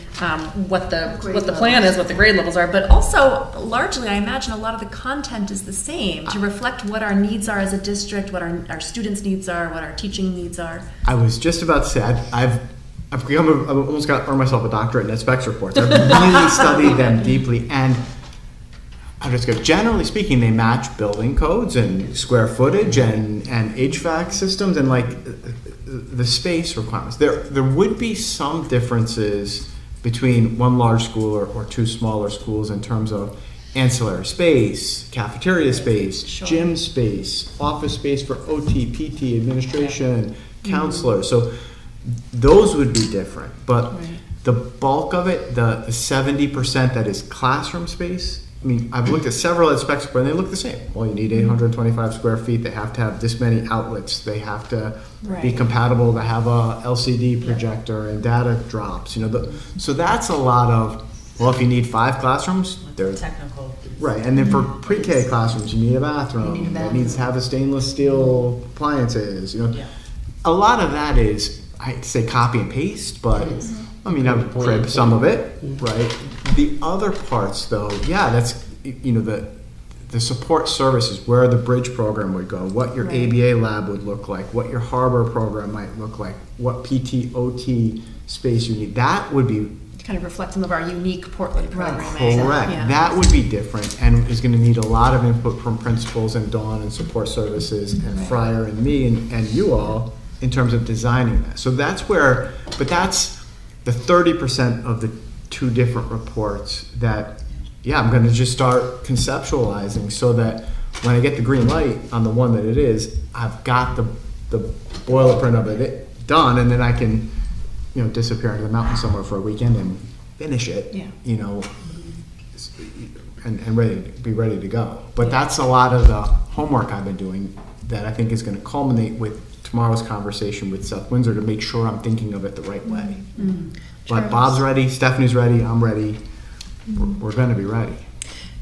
what the Grade plan levels. is, what the grade levels are, but also largely, I imagine a lot of the content is the same to reflect what our needs are as a district, what our students' needs are, what our teaching needs are. I was just about to say, I've almost earned myself a doctorate in ed specs reports. I've really studied them deeply, and I'm just going. Generally speaking, they match building codes and square footage and HVAC systems and like the space requirements. There would be some differences between one large school or two smaller schools in terms of ancillary space, cafeteria space, gym space, office space for OT, PT, administration, counselors. So those would be different, but the bulk of it, the 70% that is classroom space, I mean, I've looked at several ed specs and they look the same. Well, you need 825 square feet. They have to have this many outlets. They have to be compatible to have a LCD projector and data drops. You know, so that's a lot of. Well, if you need 5 classrooms, they're Technical. right. And then for pre-K classrooms, you need a bathroom. It needs to have a stainless steel appliances. You know, a lot of that is, I'd say, copy and paste, but. I mean, I've cribbed some of it, right? The other parts, though, yeah, that's, you know, the support services, where the bridge program would go, what your ABA lab would look like, what your harbor program might look like, what PT, OT space you need. That would be Kind of reflect some of our unique Portland programming. correct. Yeah. That would be different and is going to need a lot of input from principals and Dawn and support services and Fryer and me and you all in terms of designing that. So that's where, but that's the 30% of the 2 different reports that, yeah, I'm going to just start conceptualizing so that when I get the green light on the one that it is, I've got the boilerprint of it done, and then I can, you know, disappear into the mountains somewhere for a weekend and finish it, you know, and be ready to go. But that's a lot of the homework I've been doing that I think is going to culminate with tomorrow's conversation with Seth Windsor to make sure I'm thinking of it the right way. But Bob's ready, Stephanie's ready, I'm ready. We're going to be ready.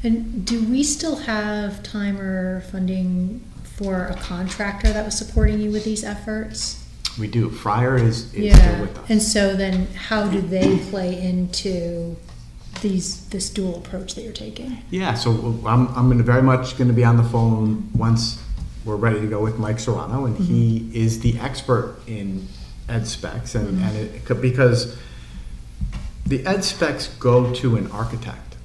And do we still have time or funding for a contractor that was supporting you with these efforts? We do. Fryer is still with us. And so then how do they play into this dual approach that you're taking? Yeah, so I'm going to very much going to be on the phone once we're ready to go with Mike Serrano, and he is the expert in ed specs, and it could, because the ed specs go to an architect,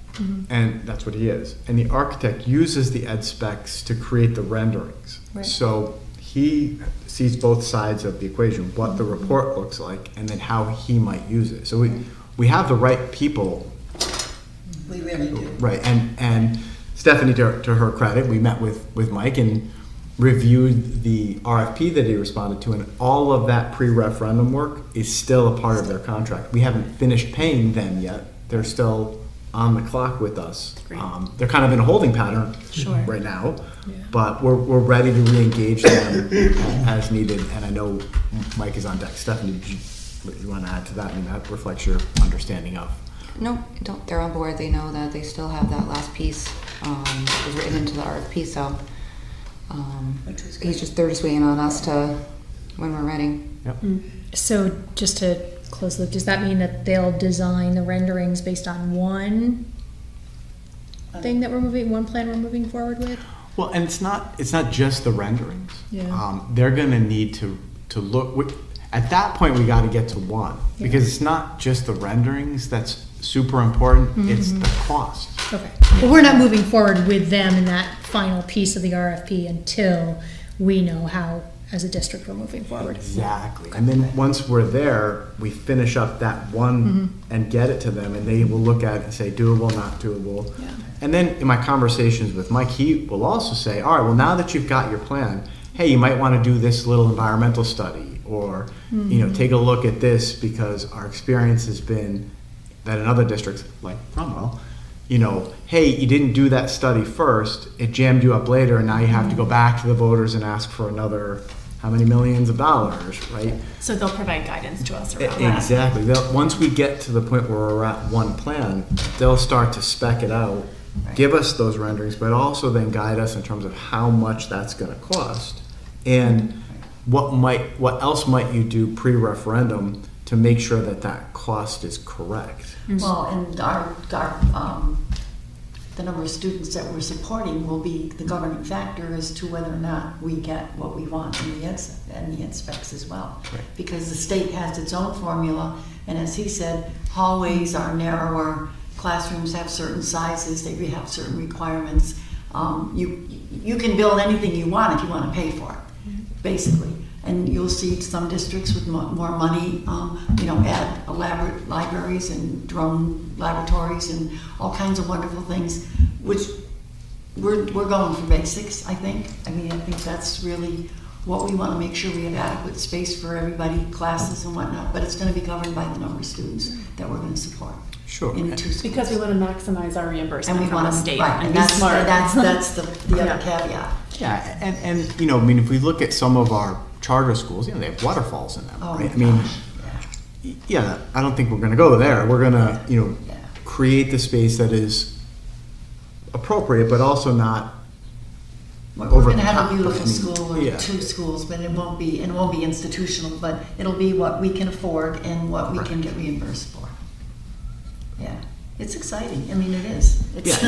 and that's what he is, and the architect uses the ed specs to create the renderings. So he sees both sides of the equation, what the report looks like, and then how he might use it. So we have the right people. We really do. Right, and Stephanie, to her credit, we met with Mike and reviewed the RFP that he responded to, and all of that pre-referendum work is still a part of their contract. We haven't finished paying them yet. They're still on the clock with us. They're kind of in a holding pattern right now, but we're ready to re-engage them as needed, and I know Mike is on deck. Stephanie, did you want to add to that? I mean, that reflects your understanding of. No, don't. They're on board. They know that they still have that last piece was written into the RFP, so they're just waiting on us to when we're ready. Yep. So just to close the loop, does that mean that they'll design the renderings based on one thing that one plan we're moving forward with? Well, and it's not just the renderings. Yeah. They're going to need to look. At that point, we got to get to one, because it's not just the renderings that's super important. It's the cost. Okay. Well, we're not moving forward with them in that final piece of the RFP until we know how, as a district, we're moving forward. Exactly. And then once we're there, we finish up that one and get it to them, and they will look at it and say, doable, not doable. Yeah. And then in my conversations with Mike, he will also say, all right, well, now that you've got your plan, hey, you might want to do this little environmental study, or take a look at this, because our experience has been that in other districts, like Cromwell, hey, you didn't do that study first, it jammed you up later, and now you have to go back to the voters and ask for another how many millions of dollars, right? So they'll provide guidance to us around that. Exactly. Once we get to the point where we're at one plan, they'll start to spec it out give us those renderings, but also then guide us in terms of how much that's going to cost, and what else might you do pre-referendum to make sure that that cost is correct. Well, and the number of students that we're supporting will be the governing factor as to whether or not we get what we want in the ed specs as well. Right. Because the state has its own formula, and as he said, hallways are narrower, classrooms have certain sizes, they have certain requirements. You can build anything you want if you want to pay for it, basically. And you'll see some districts with more money, add elaborate libraries and drone laboratories and all kinds of wonderful things, which we're going for basics, I think. I mean, I think that's really what we want to make sure we have adequate space for everybody, classes and whatnot, but it's going to be governed by the number of students that we're going to support. Sure. In 2 schools. Because we want to maximize our reimbursement And we from want the to, state. right, and be smart. that's the other caveat. Yeah, and I mean, if we look at some of our charter schools, they have waterfalls in them, Oh, right? my I mean, gosh, yeah, I don't think we're going to go there. We're going to, create the space that is appropriate, but also not We're over going the to have top. a beautiful I mean, school or 2 schools, but it won't be institutional, but it'll be what we can afford and what we can get reimbursed for. Yeah, it's exciting. I mean, it is. It's,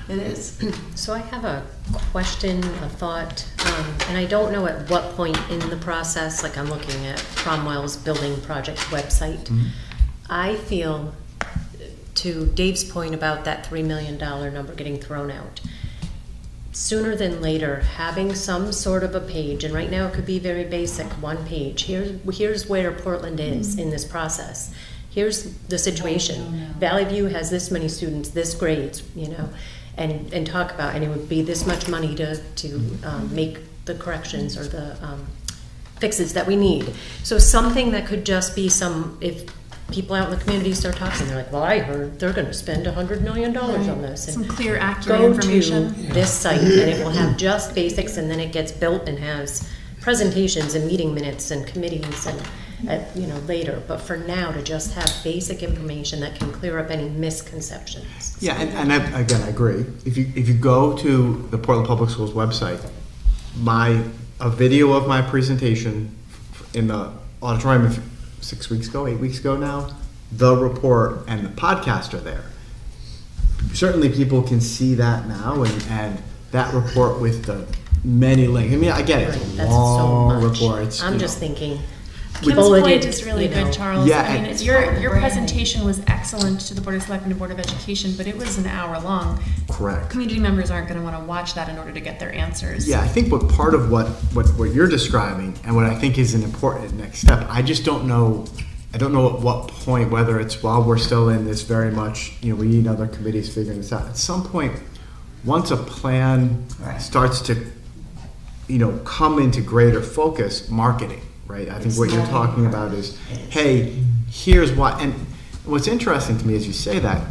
it is. So I have a question, a thought, and I don't know at what point in the process, like I'm looking at Cromwell's building project website. I feel, to Dave's point about that $3 million number getting thrown out, sooner than later, having some sort of a page, and right now it could be very basic, 1 page. Here's where Portland is in this process. Here's the situation. Valley View has this many students, this grades, and talk about, and it would be this much money to make the corrections or the fixes that we need. So something that could just be if people out in the community start talking, they're like, well, I heard they're going to spend $100 million on this. And Some clear, accurate go information. to this site, and it will have just basics, and then it gets built and has presentations and meeting minutes and committees and later. But for now, to just have basic information that can clear up any misconceptions. Yeah, and again, I agree. If you go to the Portland Public Schools website, a video of my presentation in the auditorium 6 weeks ago, 8 weeks ago now, the report and the podcast are there. Certainly people can see that now, and that report with the many links. I mean, I get it, it's a That's long so much. report. I'm just thinking, Kim's point is really good, Charles. Yeah, I mean, it's your part of the presentation was excellent to the Board of Selectmen and Board of Education, but it was an hour long. Correct. Community members aren't going to want to watch that in order to get their answers. Yeah, I think part of what you're describing and what I think is an important next step, I just don't know. I don't know at what point, whether it's while we're still in this very much, we need other committees figuring this out. At some point, once a plan starts to, come into greater focus, marketing, right? I think what you're talking about is, hey, here's why. And what's interesting to me as you say that,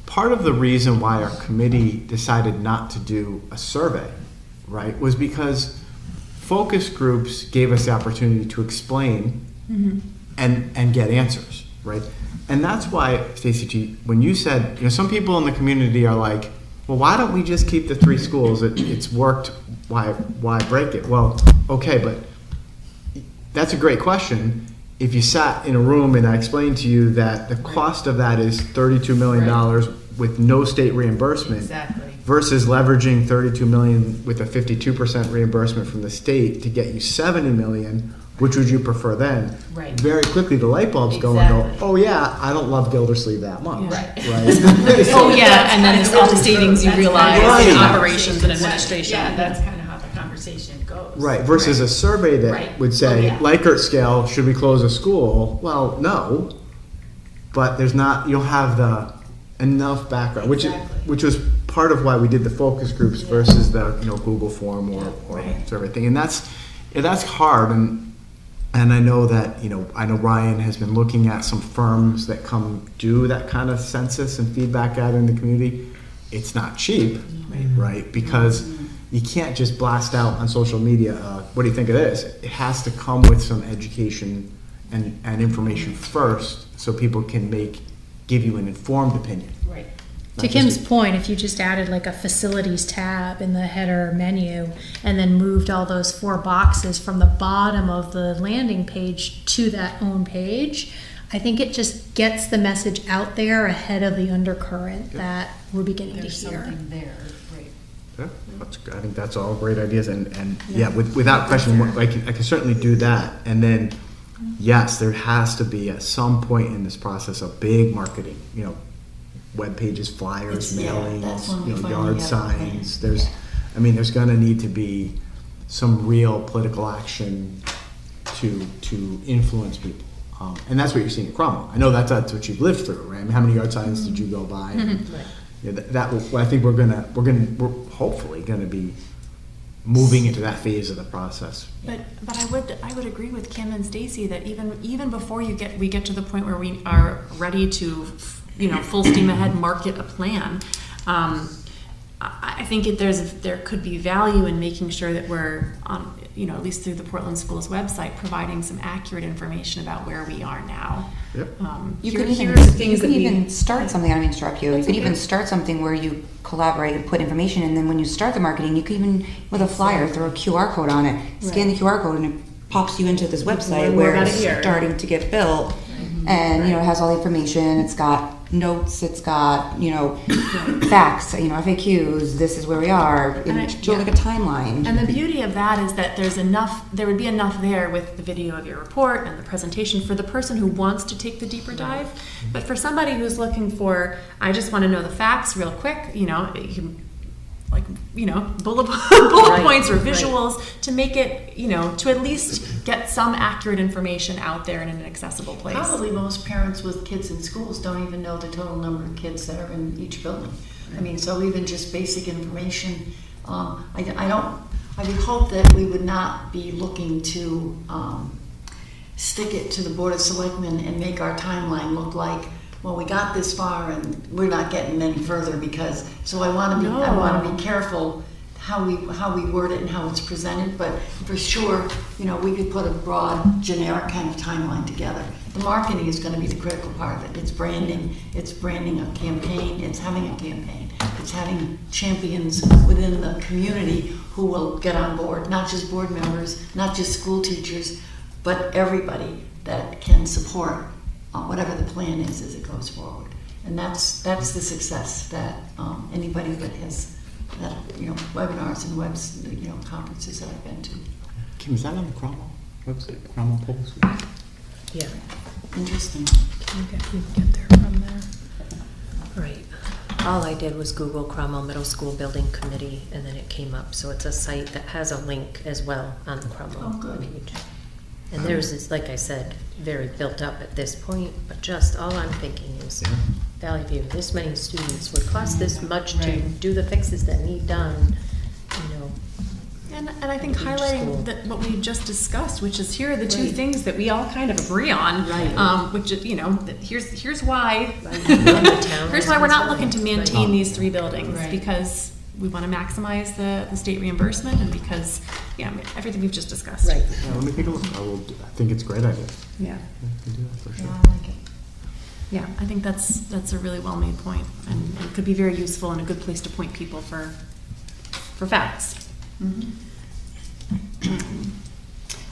part of the reason why our committee decided not to do a survey, right, was because focus groups gave us the opportunity to explain and get answers, right? And that's why, Stacey, when you said, some people in the community are like, well, why don't we just keep the 3 schools? It's worked. Why break it? Well, okay, but that's a great question. If you sat in a room and I explained to you that the cost of that is $32 million with no state reimbursement, versus leveraging $32 million with a 52% reimbursement from the state to get you $70 million, which would you prefer then? Right. Very quickly the light bulbs go and go, oh yeah, I don't love Gildersleeve that much. Right. Oh yeah, and then it's all the savings you realize in operations and administration. Yeah, that's kind of how the conversation goes. Right, versus a survey that would say, Likert scale, should we close a school? Well, no, but there's not, you don't have enough background, which was part of why we did the focus groups versus the Google form or survey thing, and that's hard, and I know that I know Ryan has been looking at some firms that come do that kind of census and feedback out in the community. It's not cheap, right? Because you can't just blast out on social media, what do you think of this? It has to come with some education and information first so people can give you an informed opinion. Right. To Kim's point, if you just added like a facilities tab in the header menu and then moved all those 4 boxes from the bottom of the landing page to that own page, I think it just gets the message out there ahead of the undercurrent that we're beginning There's to hear. something there, right? Yeah, I think that's all great ideas, and yeah, without question, I can certainly do that. And then, yes, there has to be at some point in this process a big marketing, web pages, flyers, mailings, that's when we finally yard have signs. There's going to need to be some real political action to influence people. And that's what you're seeing at Cromwell. I know that's what you've lived through, right? I mean, how many yard signs did you go by? I think we're hopefully gonna be moving into that phase of the process. But I would agree with Kim and Stacy that even before we get to the point where we are ready to, full steam ahead market a plan. I think there could be value in making sure that we're on, at least through the Portland Schools website, providing some accurate information about where we are now. Yep. You could Here's even start something. I don't mean to interrupt you. You could even start something where you collaborate and put information, and then when you start the marketing, you could even with a flyer throw a QR code on it, scan the QR code, and it pops you into this website where it's starting to get built, and it has all the information. It's got notes. It's got facts. FAQs. This is where we are. Like a timeline. And the beauty of that is that there would be enough there with the video of your report and the presentation for the person who wants to take the deeper dive. But for somebody who's looking for, I just want to know the facts real quick, bullet points or visuals to make it, to at least get some accurate information out there in an accessible place. Probably most parents with kids in schools don't even know the total number of kids that are in each building. I mean, so even just basic information, I would hope that we would not be looking to stick it to the Board of Selectmen and make our timeline look like, well, we got this far and we're not getting any further because. So I want to be careful how we word it and how it's presented. But for sure, we could put a broad, generic kind of timeline together. The marketing is going to be the critical part of it. It's branding. It's branding a campaign. It's having a campaign. It's having champions within the community who will get on board. Not just board members, not just school teachers, but everybody that can support whatever the plan is as it goes forward. And that's the success that anybody that has webinars and conferences that I've been to. Kim, is that on the Cromwell website? Cromwell Public Schools? Yeah. Interesting. You can get there from there. Right. All I did was Google Cromwell Middle School Building Committee, and then it came up. So it's a site that has a link as well on the Cromwell page. And theirs is, like I said, very built up at this point, but just all I'm thinking is Valley View, this many students would cost this much to do the fixes that need done, And I think highlighting what we just discussed, which is here are the two things that we all kind of agree on, which is, here's why, here's why we're not looking to maintain these 3 buildings, because we want to maximize the state reimbursement and because, everything we've just discussed. Right. Yeah, let me take a look. I think it's a great idea. Yeah. We can do that for sure. Yeah, I like it. Yeah, I think that's a really well-made point, and it could be very useful and a good place to point people for facts.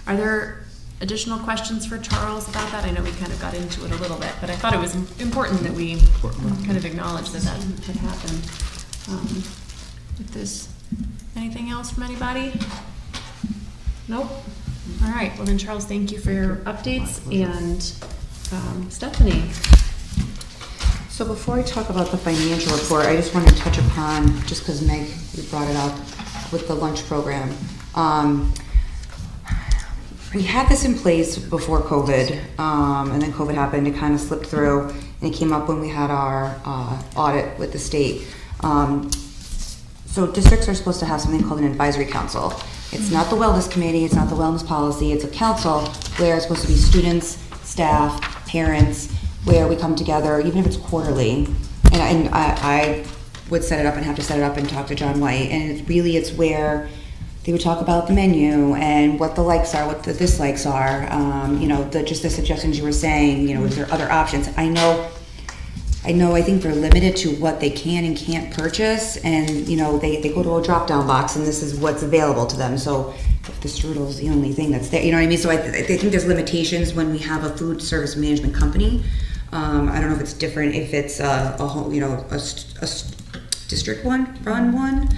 Are there additional questions for Charles about that? I know we kind of got into it a little bit, but I thought it was important that we kind of acknowledge that had happened. If there's anything else from anybody? Nope. All right. Well then, Charles, thank you for your updates, and Stephanie. So before I talk about the financial report, I just want to touch upon, just because Meg, you brought it up, with the lunch program. We had this in place before COVID, and then COVID happened. It kind of slipped through, and it came up when we had our audit with the state. So districts are supposed to have something called an advisory council. It's not the wellness committee, it's not the wellness policy, it's a council where it's supposed to be students, staff, parents, where we come together, even if it's quarterly. And I would set it up and have to set it up and talk to John White. And it's where they would talk about the menu and what the likes are, what the dislikes are, just the suggestions you were saying, is there other options? I know I think they're limited to what they can and can't purchase, and, you know, they go to a drop-down box, and this is what's available to them, so if the strudel's the only thing that's there, you know what I mean? So I think there's limitations when we have a food service management company. I don't know if it's different, if it's a whole, you know, a district run one,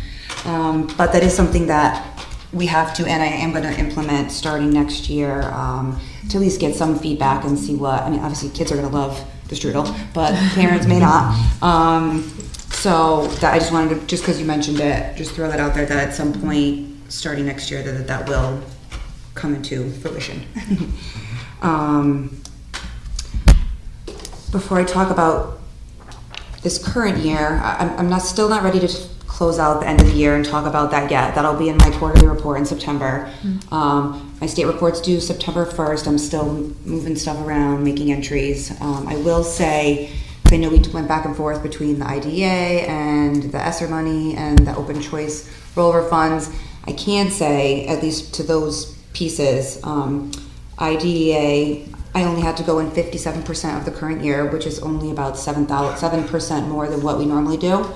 but that is something that we have to, and I am gonna implement starting next year, to at least get some feedback and see what, I mean, obviously kids are gonna love the strudel, but parents may not. So that I just wanted to, just because you mentioned it, just throw that out there, that at some point, starting next year, that will come into fruition. Before I talk about this current year, I'm still not ready to close out the end of the year and talk about that yet. That'll be in my quarterly report in September. My state report's due September 1st. I'm still moving stuff around, making entries. I will say, I know we went back and forth between the IDEA and the ESSER money and the open choice rollover funds. I can say, at least to those pieces, IDEA, I only had to go in 57% of the current year, which is only about 7% more than what we normally do.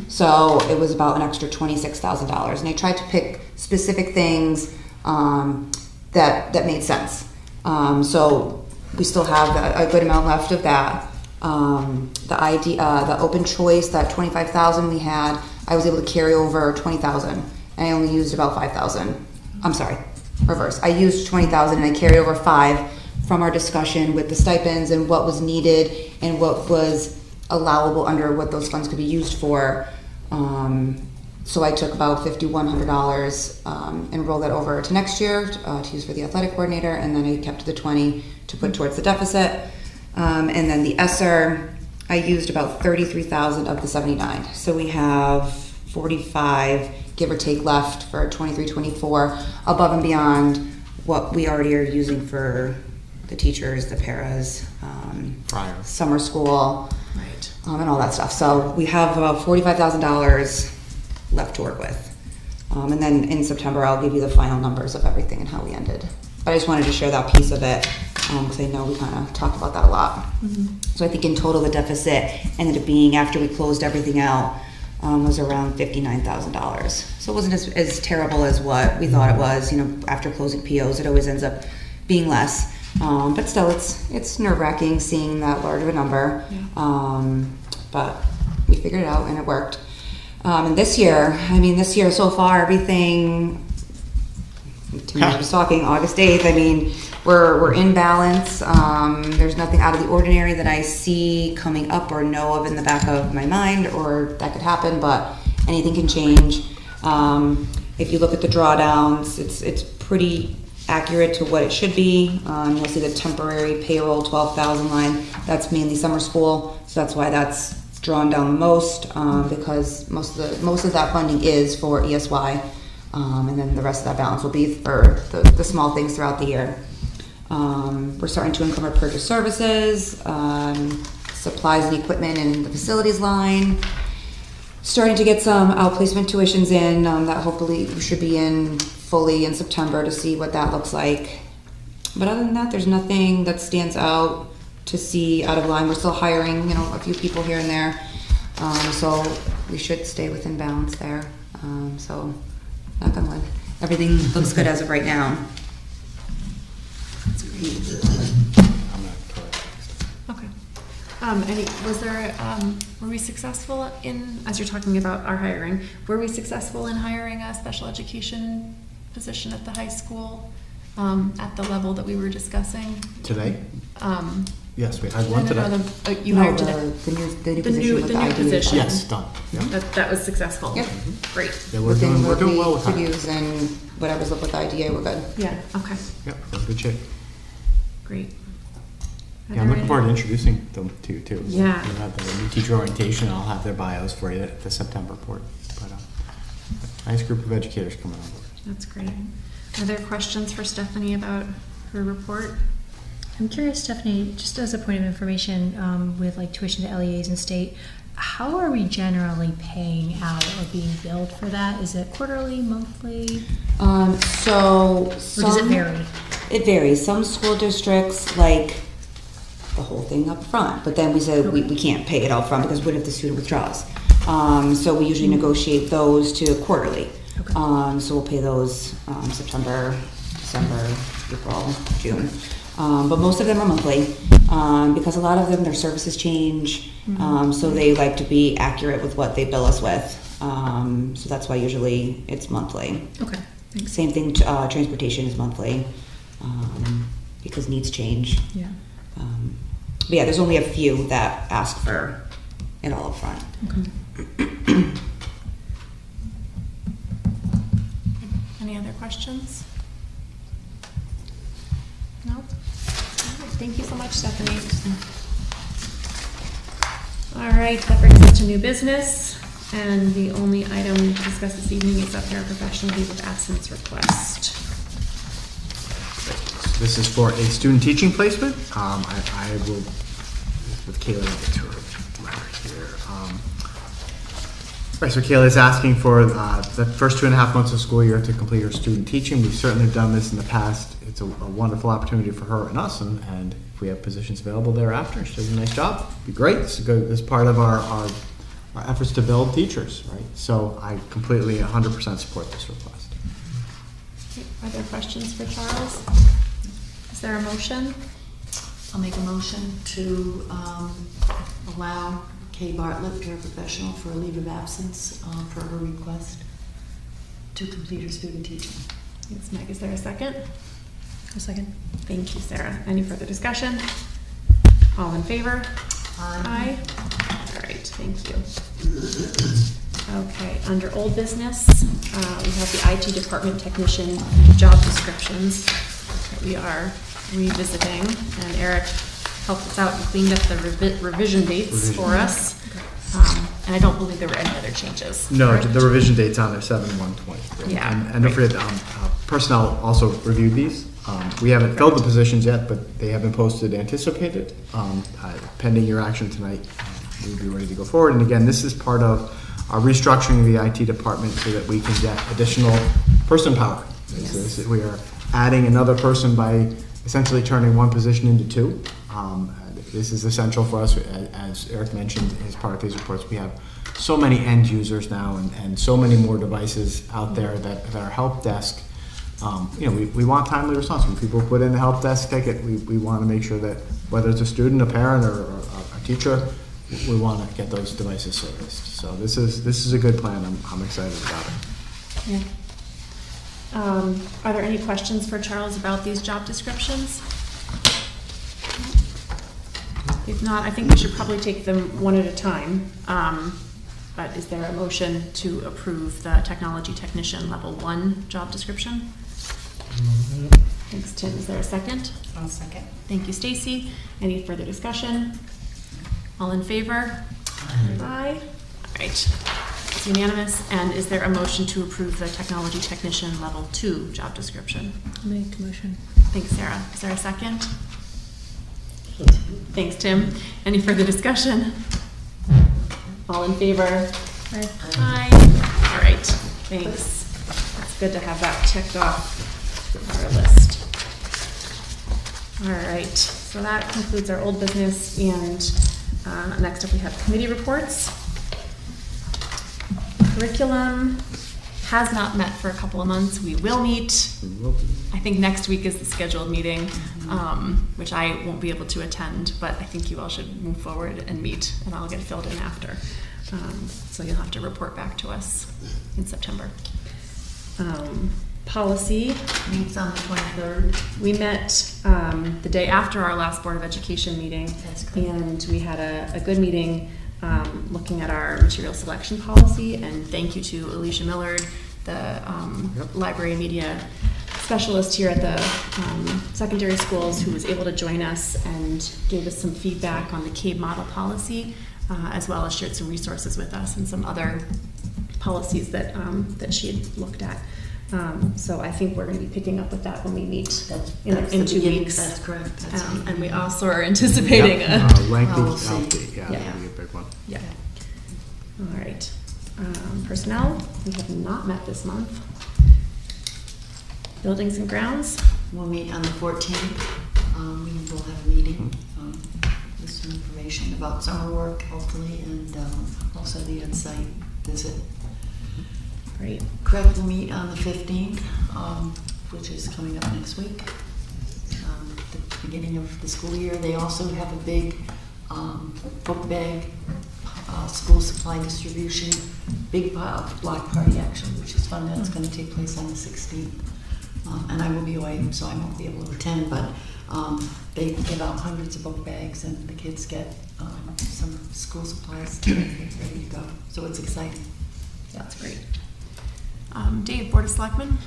So it was about an extra $26,000. And I tried to pick specific things that made sense. So we still have a good amount left of that. The open choice, that 25,000 we had, I was able to carry over 20,000. And I only used about 5,000. I'm sorry, reverse. I used 20,000 and I carried over 5 from our discussion with the stipends and what was needed and what was allowable under what those funds could be used for. So I took about $5,100 and rolled that over to next year to use for the athletic coordinator, and then I kept the 20 to put towards the deficit. And then the ESSER, I used about 33,000 of the 79. So we have 45, give or take, left for 23-24, above and beyond what we already are using for the teachers, the paras, summer school, right, and all that stuff. So we have about $45,000 left to work with. And then in September, I'll give you the final numbers of everything and how we ended. But I just wanted to share that piece of it because I know we kind of talked about that a lot. So I think in total, the deficit ended up being, after we closed everything out, was around $59,000. So it wasn't as terrible as what we thought it was. You know, after closing POs, it always ends up being less. But still, it's nerve-wracking seeing that large of a number. But we figured it out and it worked. And this year so far, everything, I was talking August 8th, I mean, we're in balance. There's nothing out of the ordinary that I see coming up or know of in the back of my mind or that could happen, but anything can change. If you look at the drawdowns, it's pretty accurate to what it should be. You'll see the temporary payroll 12,000 line. That's mainly summer school, so that's why that's drawn down the most, because most of that funding is for ESY, and then the rest of that balance will be for the small things throughout the year. We're starting to encumber purchase services, supplies and equipment in the facilities line. Starting to get some outplacement tuitions in that hopefully we should be in fully in September to see what that looks like. But other than that, there's nothing that stands out to see out of line. We're still hiring, you know, a few people here and there. So we should stay within balance there. So knock on wood. Everything looks good as of right now. That's great. Okay. Were we successful in, as you're talking about our hiring, were we successful in hiring a special education position at the high school at the level that we were discussing? Today? Yes, we had one today. You hired today. The new new position. Yes, done. Yep. That was successful. Yep. Great. Yeah, we're doing well with that. Reviews and whatever's up with the IDA, we're good. Yeah, okay. Yep, we're in good shape. Great. Yeah, I'm looking forward to introducing them to you too. Yeah. We'll have the new teacher orientation, and I'll have their bios for you at the September report. But nice group of educators coming on board. That's great. Are there questions for Stephanie about her report? I'm curious, Stephanie, just as a point of information, with like tuition to LEAs and state, how are we generally paying out or being billed for that? Is it quarterly, monthly? Or does it vary? It varies. Some school districts, like the whole thing up front. But then we said we can't pay it up front because what if the student withdraws? So we usually negotiate those to quarterly. So we'll pay those September, December, April, June. But most of them are monthly because a lot of them, their services change. So they like to be accurate with what they bill us with. So that's why usually it's monthly. Okay. Thanks. Same thing, transportation is monthly because needs change. Yeah. But yeah, there's only a few that ask for it all up front. Okay. Any other questions? No? All right, thank you so much, Stephanie. All right, that brings us to new business. And the only item to discuss this evening is up there, professional leave of absence request. This is for a student teaching placement. I will, with Kayla, I'll get to her letter here. Right, so Kayla is asking for the first 2.5 months of school year to complete her student teaching. We've certainly done this in the past. It's a wonderful opportunity for her and us, and if we have positions available thereafter, she does a nice job, it'd be great. It's part of our efforts to build teachers, right? So I completely 100% support this request. Are there questions for Charles? Is there a motion? I'll make a motion to allow Kay Bartlett, paraprofessional, for a leave of absence per her request to complete her student teaching. Thanks, Meg. Is there a second? A second. Thank you, Sarah. Any further discussion? All in favor? Aye. All right, thank you. Okay, under old business, we have the IT department technician job descriptions that we are revisiting, and Eric helped us out and cleaned up the revision dates for us. And I don't believe there were any other changes. No, correct? the revision date's on there, 7/1/23. Yeah, And don't forget, personnel also reviewed these. We haven't filled the positions yet, but they have been posted, anticipated. Pending your action tonight, we'll be ready to go forward. And again, this is part of our restructuring the IT department so that we can get additional person power. Yes. We are adding another person by essentially turning one position into two. This is essential for us, as Eric mentioned as part of these reports. We have so many end users now and so many more devices out there that are help desk. We want timely response. When people put in a help desk ticket, we want to make sure that whether it's a student, a parent, or a teacher, we want to get those devices serviced. So this is a good plan. I'm excited about it. Yeah. Are there any questions for Charles about these job descriptions? If not, I think we should probably take them one at a time. But is there a motion to approve the technology technician level 1 job description? Thanks, Tim. Is there a second? I'll second. Thank you, Stacy. Any further discussion? All in favor? Aye. All right. It's unanimous. And is there a motion to approve the technology technician level 2 job description? Make a motion. Thanks, Sarah. Is there a second? Thanks, Tim. Any further discussion? All in favor? Aye. Aye. All right. Thanks. It's good to have that checked off our list. All right. So that concludes our old business, and next up we have committee reports. Curriculum has not met for a couple of months. We will meet. I think next week is the scheduled meeting, which I won't be able to attend, but I think you all should move forward and meet, and I'll get filled in after. So you'll have to report back to us in September. Policy. Meets on the 23rd. We met the day after our last Board of Education meeting, and we had a good meeting looking at our material selection policy, and thank you to Alicia Millard, the library and media specialist here at the secondary schools, who was able to join us and gave us some feedback on the CABE model policy, as well as shared some resources with us and some other policies that she had looked at. So I think we're going to be picking up with that when we meet in 2 weeks. That's correct. And we also are anticipating a lengthy policy. update. Yeah, Yeah. that'll be a big one. Yeah. All right. Personnel, we have not met this month. Buildings and grounds. We'll meet on the 14th. We will have a meeting. with some information about summer work, hopefully, and also the on-site visit. Great. CREC will meet on the 15th, which is coming up next week, the beginning of the school year. They also have a big book bag, school supply distribution, big block party actually, which is fun. That's going to take place on the 16th. And I will be away, so I won't be able to attend, but they give out hundreds of book bags and the kids get some school supplies to get ready to go. So it's exciting. That's great. Dave, Board of Selectmen?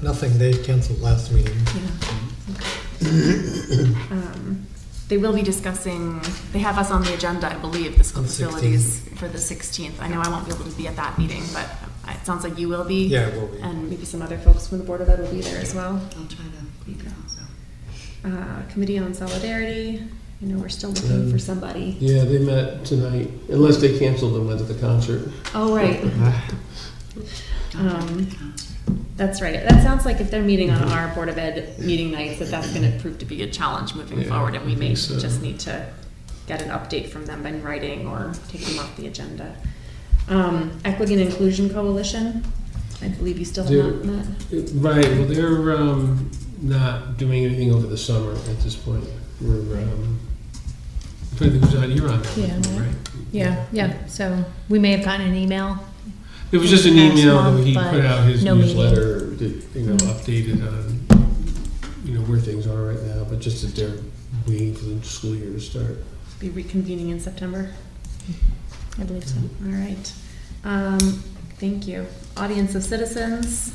Nothing, they canceled last meeting. They will be discussing, they have us on the agenda, I believe, the school On the 16th. facilities for the 16th. I know I won't be able to be at that meeting, but it sounds like you will be. Yeah, I will be. And maybe some other folks from the Board of Ed will be there as well. I'll try to be there also. Committee on Solidarity, I know we're still looking for somebody. Yeah, they met tonight, unless they canceled and went to the concert. Oh, right. That's right. That sounds like if they're meeting on our Board of Ed meeting nights, that's going to prove to be a challenge moving forward, and we may just need to get an update from them in writing or take them off the agenda. Equity and Inclusion Coalition, I believe you still have not met. Right, well, they're not doing anything over the summer at this point. We're, you're on that, Yeah. right? Yeah. So we may have gotten an email. It was just an last email month, that he but put out his no newsletter, that, updated on, where things are right now, but just that they're waiting for the school year to start. Be reconvening in September. I believe so. All right. Thank you. Audience of citizens.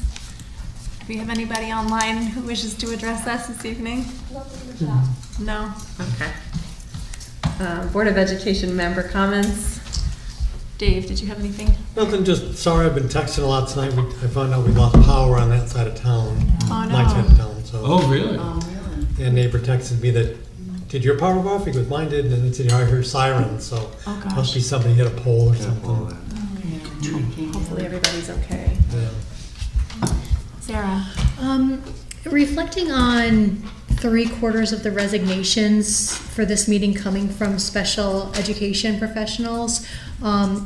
Do we have anybody online who wishes to address us this evening? No? Okay. Board of Education member comments. Dave, did you have anything? Nothing, just sorry, I've been texting a lot tonight. I found out we lost power on that side of town. Oh, no. My side of town, so. Oh, really? And neighbor texted me that, did your power go off? He goes, mine did, and it said, I heard sirens, so. Oh, gosh. Must be somebody hit a pole or something. Hopefully everybody's okay. Yeah. Sarah? Reflecting on 3/4 of the resignations for this meeting coming from special education professionals,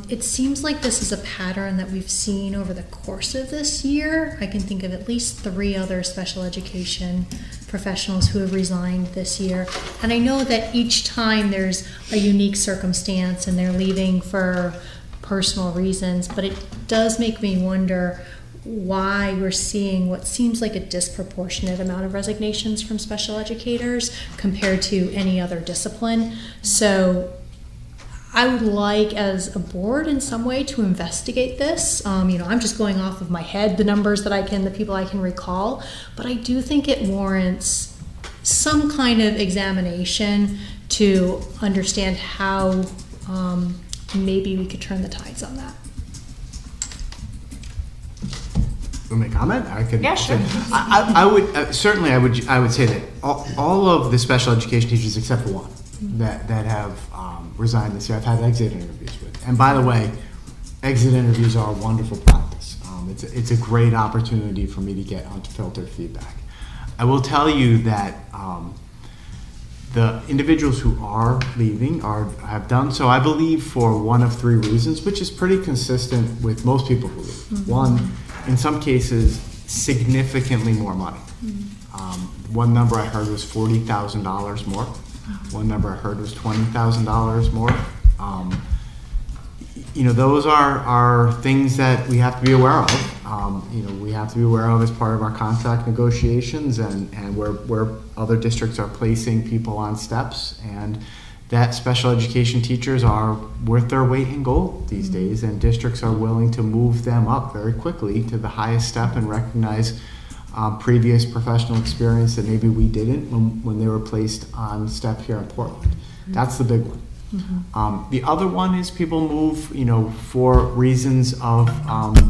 it seems like this is a pattern that we've seen over the course of this year. I can think of at least 3 other special education professionals who have resigned this year. And I know that each time there's a unique circumstance and they're leaving for personal reasons, but it does make me wonder why we're seeing what seems like a disproportionate amount of resignations from special educators compared to any other discipline. So I would like, as a board in some way, to investigate this. I'm just going off of my head, the numbers that the people I can recall, but I do think it warrants some kind of examination to understand how maybe we could turn the tides on that. Want me to comment? I could. Yeah, sure. I would certainly. I would say that all of the special education teachers, except for one, that have resigned this year, I've had exit interviews with. And by the way, exit interviews are a wonderful practice. It's a great opportunity for me to get unfiltered feedback. I will tell you that the individuals who are leaving have done so, I believe, for one of 3 reasons, which is pretty consistent with most people who leave. Mm-hmm. One, in some cases, significantly more money. Mm-hmm. One number I heard was $40,000 more. One number I heard was $20,000 more. Those are things that we have to be aware of. We have to be aware of as part of our contract negotiations and where other districts are placing people on steps, and that special education teachers are worth their weight in gold these days, and districts are willing to move them up very quickly to the highest step and recognize previous professional experience that maybe we didn't when they were placed on step here in Portland. That's the big one. Mm-hmm. The other one is people move, for reasons of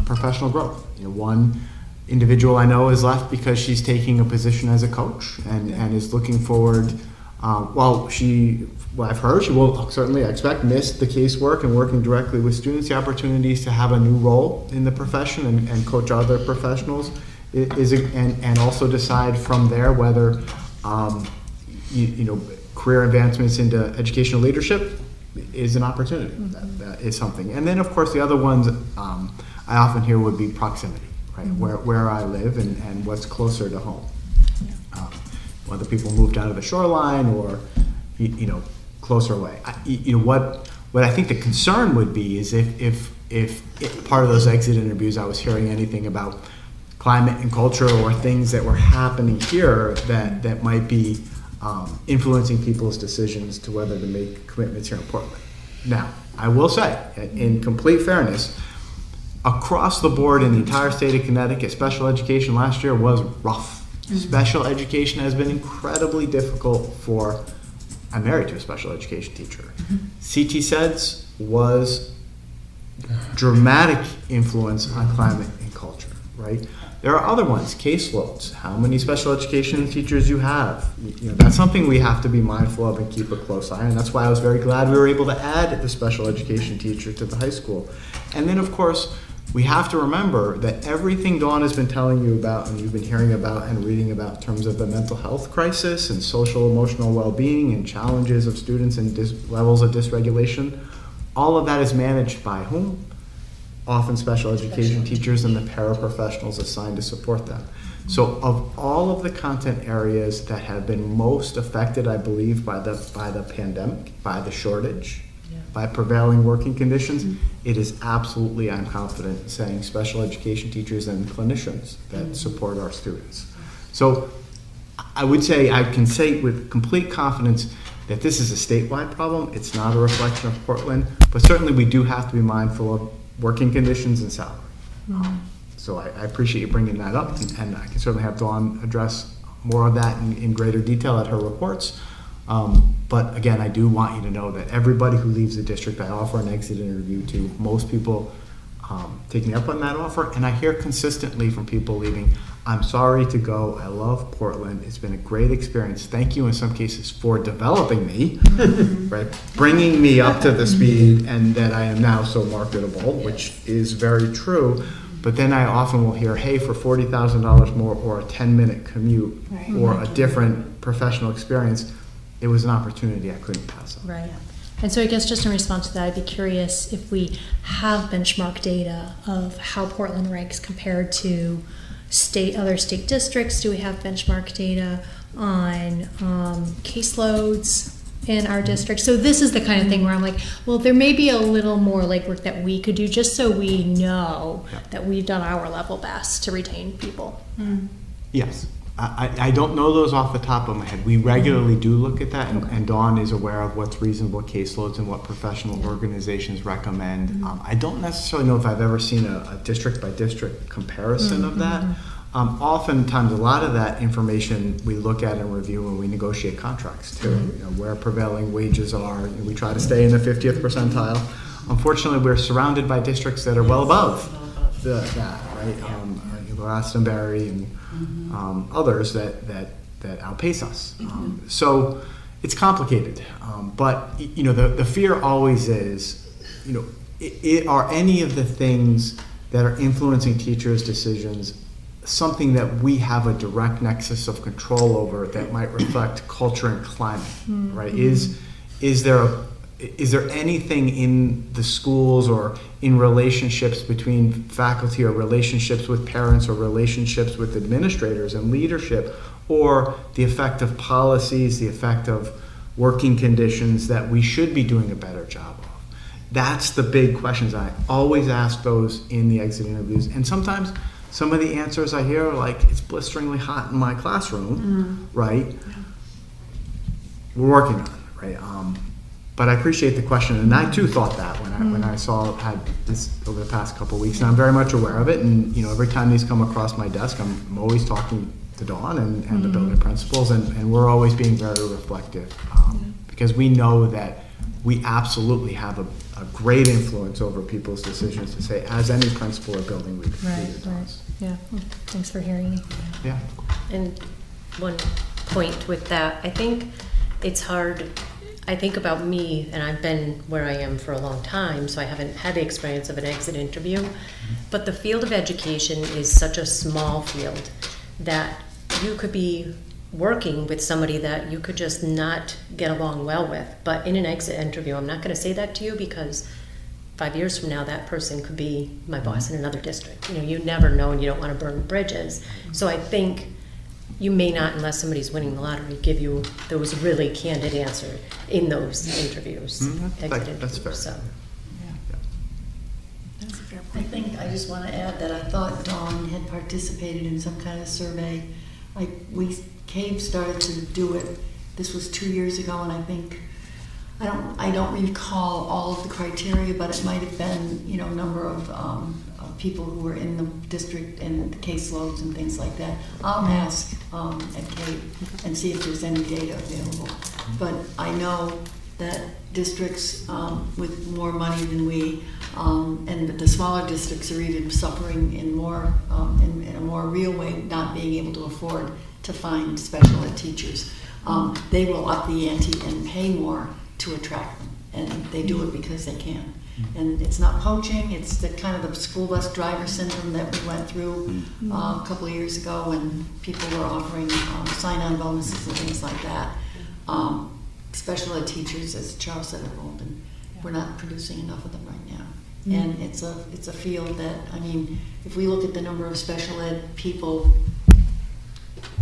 professional growth. One individual I know has left because she's taking a position as a coach and is looking forward. I've heard she will certainly, I expect, miss the casework and working directly with students. The opportunities to have a new role in the profession and coach other professionals and also decide from there whether career advancements into educational leadership is an opportunity. That is something. And then, of course, the other ones I often hear would be proximity, right? Where I live and what's closer to home. Whether people moved out of the shoreline or, closer away. What I think the concern would be is if part of those exit interviews I was hearing anything about climate and culture or things that were happening here that might be influencing people's decisions to whether to make commitments here in Portland. Now, I will say, in complete fairness, across the board in the entire state of Connecticut, special education last year was rough. Special education has been incredibly difficult for, I'm married to a special education teacher. CT SEDS was dramatic influence on climate and culture, right? There are other ones, caseloads, how many special education teachers you have. That's something we have to be mindful of and keep a close eye on. That's why I was very glad we were able to add the special education teacher to the high school. And then, of course, we have to remember that everything Dawn has been telling you about and you've been hearing about and reading about in terms of the mental health crisis and social emotional well-being and challenges of students and levels of dysregulation, all of that is managed by whom? Often special education teachers and the paraprofessionals assigned to support them. So of all of the content areas that have been most affected, I believe, by the pandemic, by the shortage, by prevailing working conditions, it is absolutely, I'm confident, saying special education teachers and clinicians that support our students. So I would say, I can say with complete confidence that this is a statewide problem. It's not a reflection of Portland, but certainly we do have to be mindful of working conditions and salary. So I appreciate you bringing that up, and I can certainly have Dawn address more of that in greater detail at her reports. But again, I do want you to know that everybody who leaves the district, I offer an exit interview to. Most people take me up on that offer, and I hear consistently from people leaving, I'm sorry to go, I love Portland, it's been a great experience, thank you in some cases for developing me, right? Bringing me up to the speed and that I am now so marketable, which is very true. But then I often will hear, hey, for $40,000 more or a 10-minute commute or a different professional experience, it was an opportunity I couldn't pass up. Right. And so I guess just in response to that, I'd be curious if we have benchmark data of how Portland ranks compared to other state districts. Do we have benchmark data on caseloads in our district? So this is the kind of thing where I'm like, well, there may be a little more legwork that we could do just so we know that we've done our level best to retain people. Yes. I don't know those off the top of my head. We regularly do look at that, and Dawn is aware of what's reasonable caseloads and what professional organizations recommend. I don't necessarily know if I've ever seen a district-by-district comparison of that. Oftentimes, a lot of that information we look at and review when we negotiate contracts too. Where prevailing wages are. We try to stay in the 50th percentile. Unfortunately, we're surrounded by districts that are well above that, right? Glastonbury and others that outpace us. So it's complicated. But the fear always is, are any of the things that are influencing teachers' decisions something that we have a direct nexus of control over that might reflect culture and climate, right? Is there anything in the schools or in relationships between faculty or relationships with parents or relationships with administrators and leadership, or the effect of policies, the effect of working conditions that we should be doing a better job of? That's the big questions. I always ask those in the exit interviews. And sometimes some of the answers I hear are like, it's blisteringly hot in my classroom, right? We're working on it, right? But I appreciate the question, and I too thought that when I had this over the past couple of weeks, and I'm very much aware of it. And every time these come across my desk, I'm always talking to Dawn and the building principals, and we're always being very reflective because we know that we absolutely have a great influence over people's decisions to say, as any principal or building leader. Right. Yeah. Well, thanks for hearing me. Yeah. And one point with that, I think it's hard. I think about me, and I've been where I am for a long time, so I haven't had the experience of an exit interview, but the field of education is such a small field that you could be working with somebody that you could just not get along well with. But in an exit interview, I'm not going to say that to you because 5 years from now, that person could be my boss in another district. You know, you never know, and you don't want to burn bridges. So I think you may not, unless somebody's winning the lottery, give you those really candid answers in those interviews. That's fair. So. I think I just want to add that I thought Dawn had participated in some kind of survey. CAVE started to do it. This was 2 years ago, and I think I don't recall all of the criteria, but it might have been, you know, number of people who were in the district and the caseloads and things like that. I'll ask at CAVE and see if there's any data available. But I know that districts with more money than we, and the smaller districts are even suffering in more in a more real way, not being able to afford to find special ed teachers. They will up the ante and pay more to attract them, and they do it because they can. And it's not poaching, it's the kind of the school bus driver syndrome that we went through a couple of years ago when people were offering sign-on bonuses and things like that. Special ed teachers, as Charles said, are old, and we're not producing enough of them right now. And it's a field that, I mean, if we look at the number of special ed people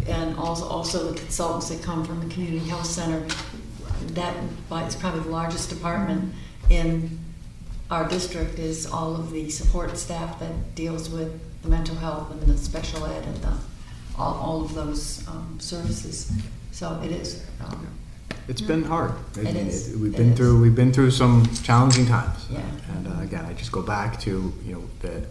and also the consultants that come from the community health center, that is probably the largest department in our district, is all of the support staff that deals with the mental health and the special ed and all of those services. So it is. It's been hard. It is. We've been through some challenging times. Yeah. And again, I just go back to, you know, the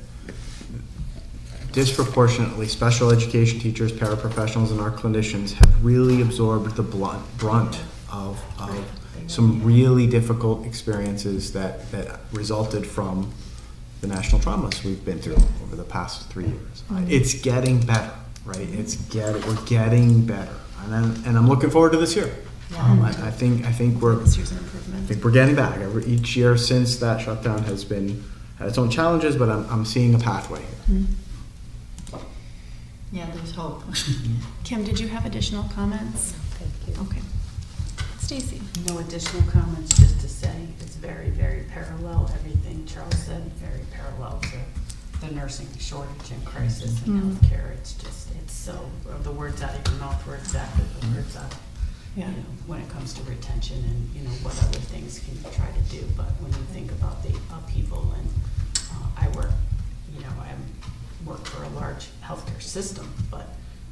disproportionately special education teachers, paraprofessionals, and our clinicians have really absorbed the brunt of some really difficult experiences that resulted from the national traumas we've been through over the past 3 years. It's getting better, right? We're getting better, and I'm looking forward to this year. I think we're getting back. Each year since that shutdown had its own challenges, but I'm seeing a pathway here. Yeah, there's hope. Kim, did you have additional comments? Thank you. Okay. Stacy. No additional comments, just to say it's very, very parallel. Everything Charles said, very parallel to the nursing shortage and crisis in healthcare. It's so, the words out of your mouth were exactly the words out. You know, when it comes to retention and, you know, what other things can you try to do. But when you think about the upheaval, and I work for a large healthcare system, but,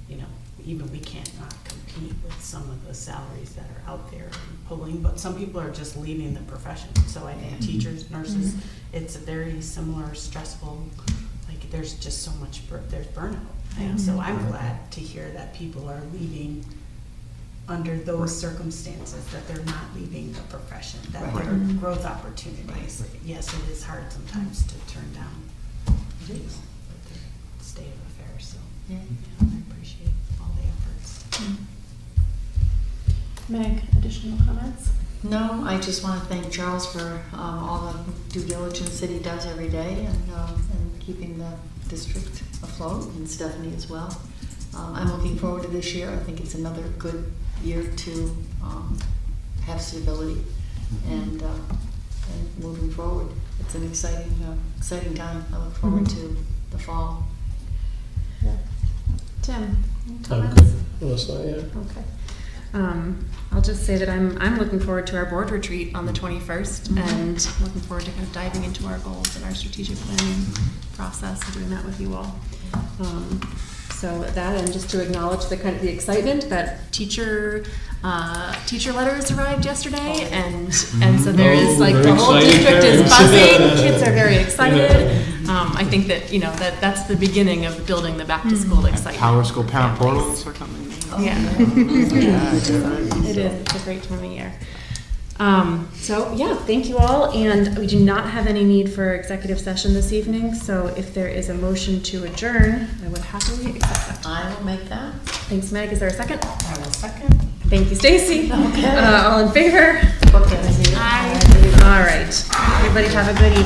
you know, even we can't not compete with some of the salaries that are out there and pulling, but some people are just leaving the profession. So I think teachers, nurses, it's a very similar, stressful, like there's just so much, there's burnout. And so I'm glad to hear that people are leaving under those circumstances, that they're not leaving the profession, that there are growth opportunities. Yes, it is hard sometimes to turn down the state of affairs, so I appreciate all the efforts. Meg, additional comments? No, I just want to thank Charles for all the due diligence that he does every day, and keeping the district afloat, and Stephanie as well. I'm looking forward to this year. I think it's another good year to have stability and moving forward. It's an exciting time. I look forward to the fall. Yeah. Tim, any I'm comments? good. Melissa, yeah. Okay. I'll just say that I'm looking forward to our board retreat on the 21st, and looking forward to kind of diving into our goals and our strategic planning process and doing that with you all. So that, and just to acknowledge the excitement that teacher letters arrived yesterday, and so there is like the whole district is buzzing. Kids are very excited. I think that that's the beginning of building the back to school excitement. Power School parent portals are coming. Yeah. It is. It's a great time of year. So yeah, thank you all, and we do not have any need for executive session this evening, so if there is a motion to adjourn, I would happily accept that. I will make that. Thanks, Meg. Is there a second? I will second. Thank you, Stacy. Okay. All in favor? Okay. Aye. All right. Everybody have a good evening.